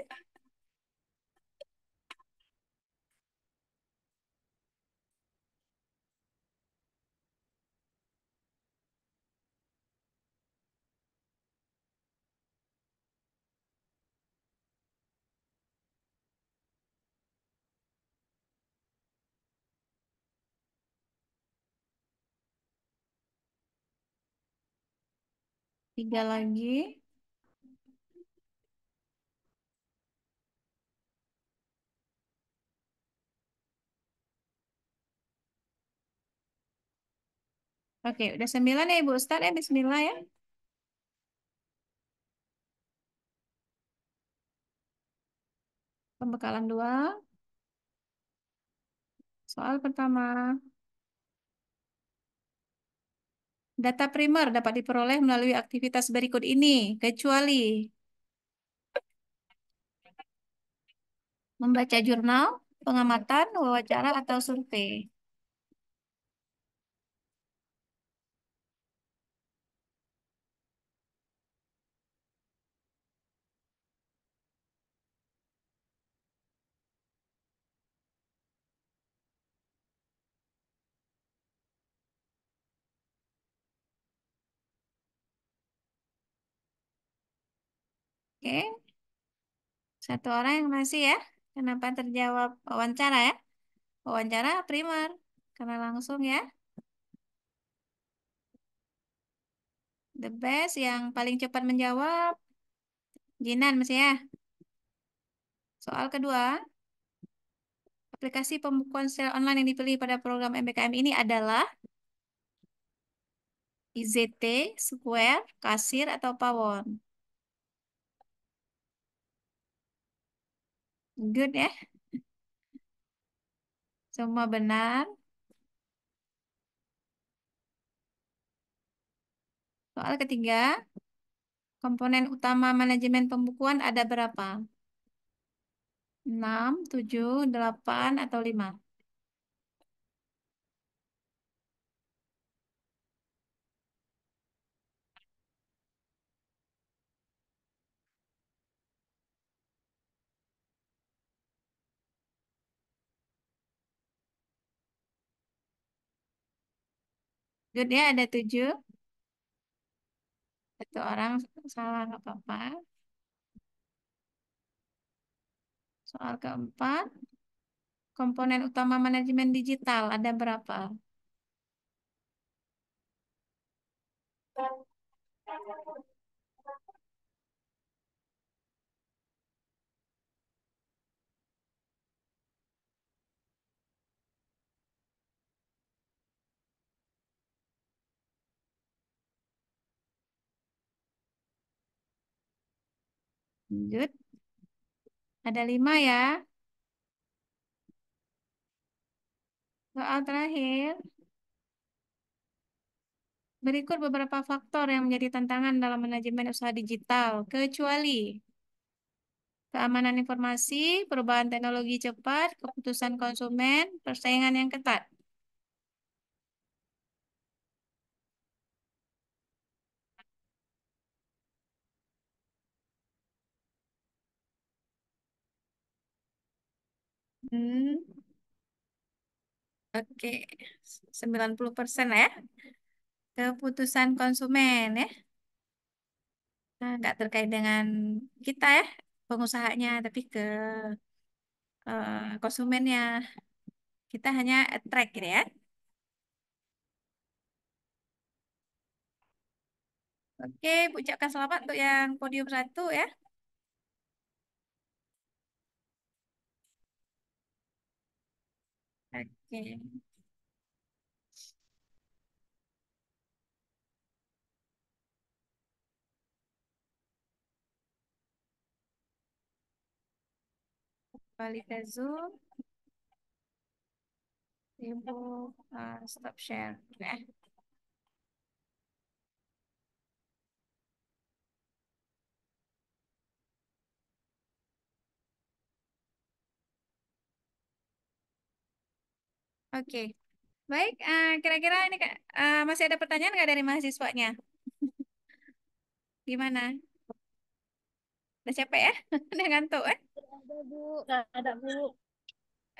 [SPEAKER 2] Tiga lagi. Oke, udah 9 ya Ibu Ustadz ya. Bismillah ya. Pembekalan dua. Soal pertama. Data primer dapat diperoleh melalui aktivitas berikut ini, kecuali membaca jurnal, pengamatan, wawancara, atau survei. Oke, satu orang yang masih ya. Kenapa terjawab wawancara ya? Wawancara primer, karena langsung ya. The best yang paling cepat menjawab, Jinan masih ya. Soal kedua, aplikasi pembukuan secara online yang dipilih pada program MBKM ini adalah IZT, Square, Kasir, atau Pawon. Good ya, semua benar. Soal ketiga, komponen utama manajemen pembukuan ada berapa? 6, 7, 8, atau 5? Good ya, ada 7. Satu orang salah, nggak apa-apa. Soal keempat, komponen utama manajemen digital ada berapa? Good. Ada 5 ya. Soal terakhir, berikut beberapa faktor yang menjadi tantangan dalam manajemen usaha digital, kecuali keamanan informasi, perubahan teknologi cepat, keputusan konsumen, persaingan yang ketat. Hmm, oke, 90% lah ya. Keputusan konsumen ya. Nah, nggak terkait dengan kita ya, pengusahanya, tapi ke konsumennya. Kita hanya attract gitu ya. Oke, ucapkan selamat untuk yang podium 1 ya. Oke, kembali ke Zoom. Ibu stop share ya. Oke, baik. Kira-kira ini Kak, masih ada pertanyaan nggak dari mahasiswanya? Gimana? Udah capek ya? Udah ngantuk ya?
[SPEAKER 1] Ada Bu, nggak ada Bu.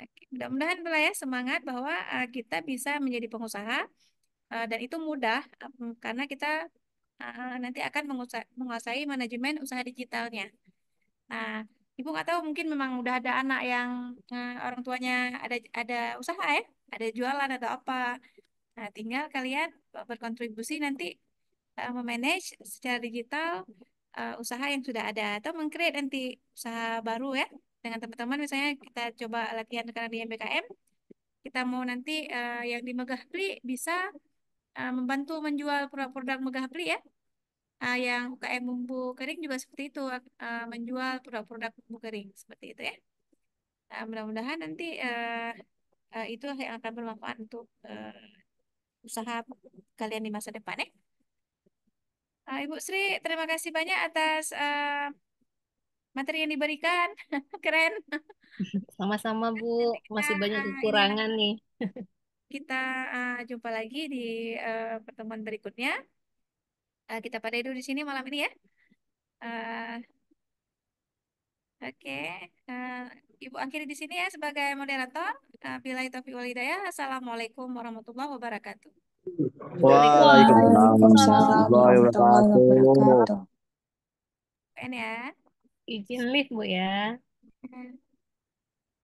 [SPEAKER 2] Oke, mudah-mudahan lah ya semangat bahwa kita bisa menjadi pengusaha dan itu mudah karena kita nanti akan menguasai manajemen usaha digitalnya. Nah, Ibu nggak tahu mungkin memang udah ada anak yang orang tuanya ada usaha ya, ada jualan atau apa. Nah, tinggal kalian berkontribusi nanti memanage secara digital usaha yang sudah ada atau meng-create nanti usaha baru ya dengan teman-teman misalnya kita coba latihan sekarang di MBKM kita mau nanti yang di Megah Beli bisa membantu menjual produk-produk Megah Beli ya. Yang UKM bumbu kering juga seperti itu menjual produk-produk bumbu kering seperti itu ya. Mudah-mudahan nanti itu yang akan bermanfaat untuk usaha kalian di masa depan ya. Ibu Sri, terima kasih banyak atas materi yang diberikan. Keren.
[SPEAKER 1] Sama-sama Bu,
[SPEAKER 2] Nanti kita
[SPEAKER 1] masih banyak
[SPEAKER 2] ini lagi
[SPEAKER 1] kekurangan nih.
[SPEAKER 2] kita jumpa lagi di pertemuan berikutnya. Kita pada dulu di sini malam ini ya. Eh, oke, Eh, Ibu akhiri di sini ya sebagai moderator. Billahi taufiq wal hidayah. Assalamualaikum warahmatullahi wabarakatuh.
[SPEAKER 3] Waalaikumsalam
[SPEAKER 4] Waalaikumsalam
[SPEAKER 3] warahmatullahi
[SPEAKER 4] warahmatullahi
[SPEAKER 3] wabarakatuh.
[SPEAKER 4] wabarakatuh.
[SPEAKER 2] UN ya.
[SPEAKER 1] Izin live Bu ya.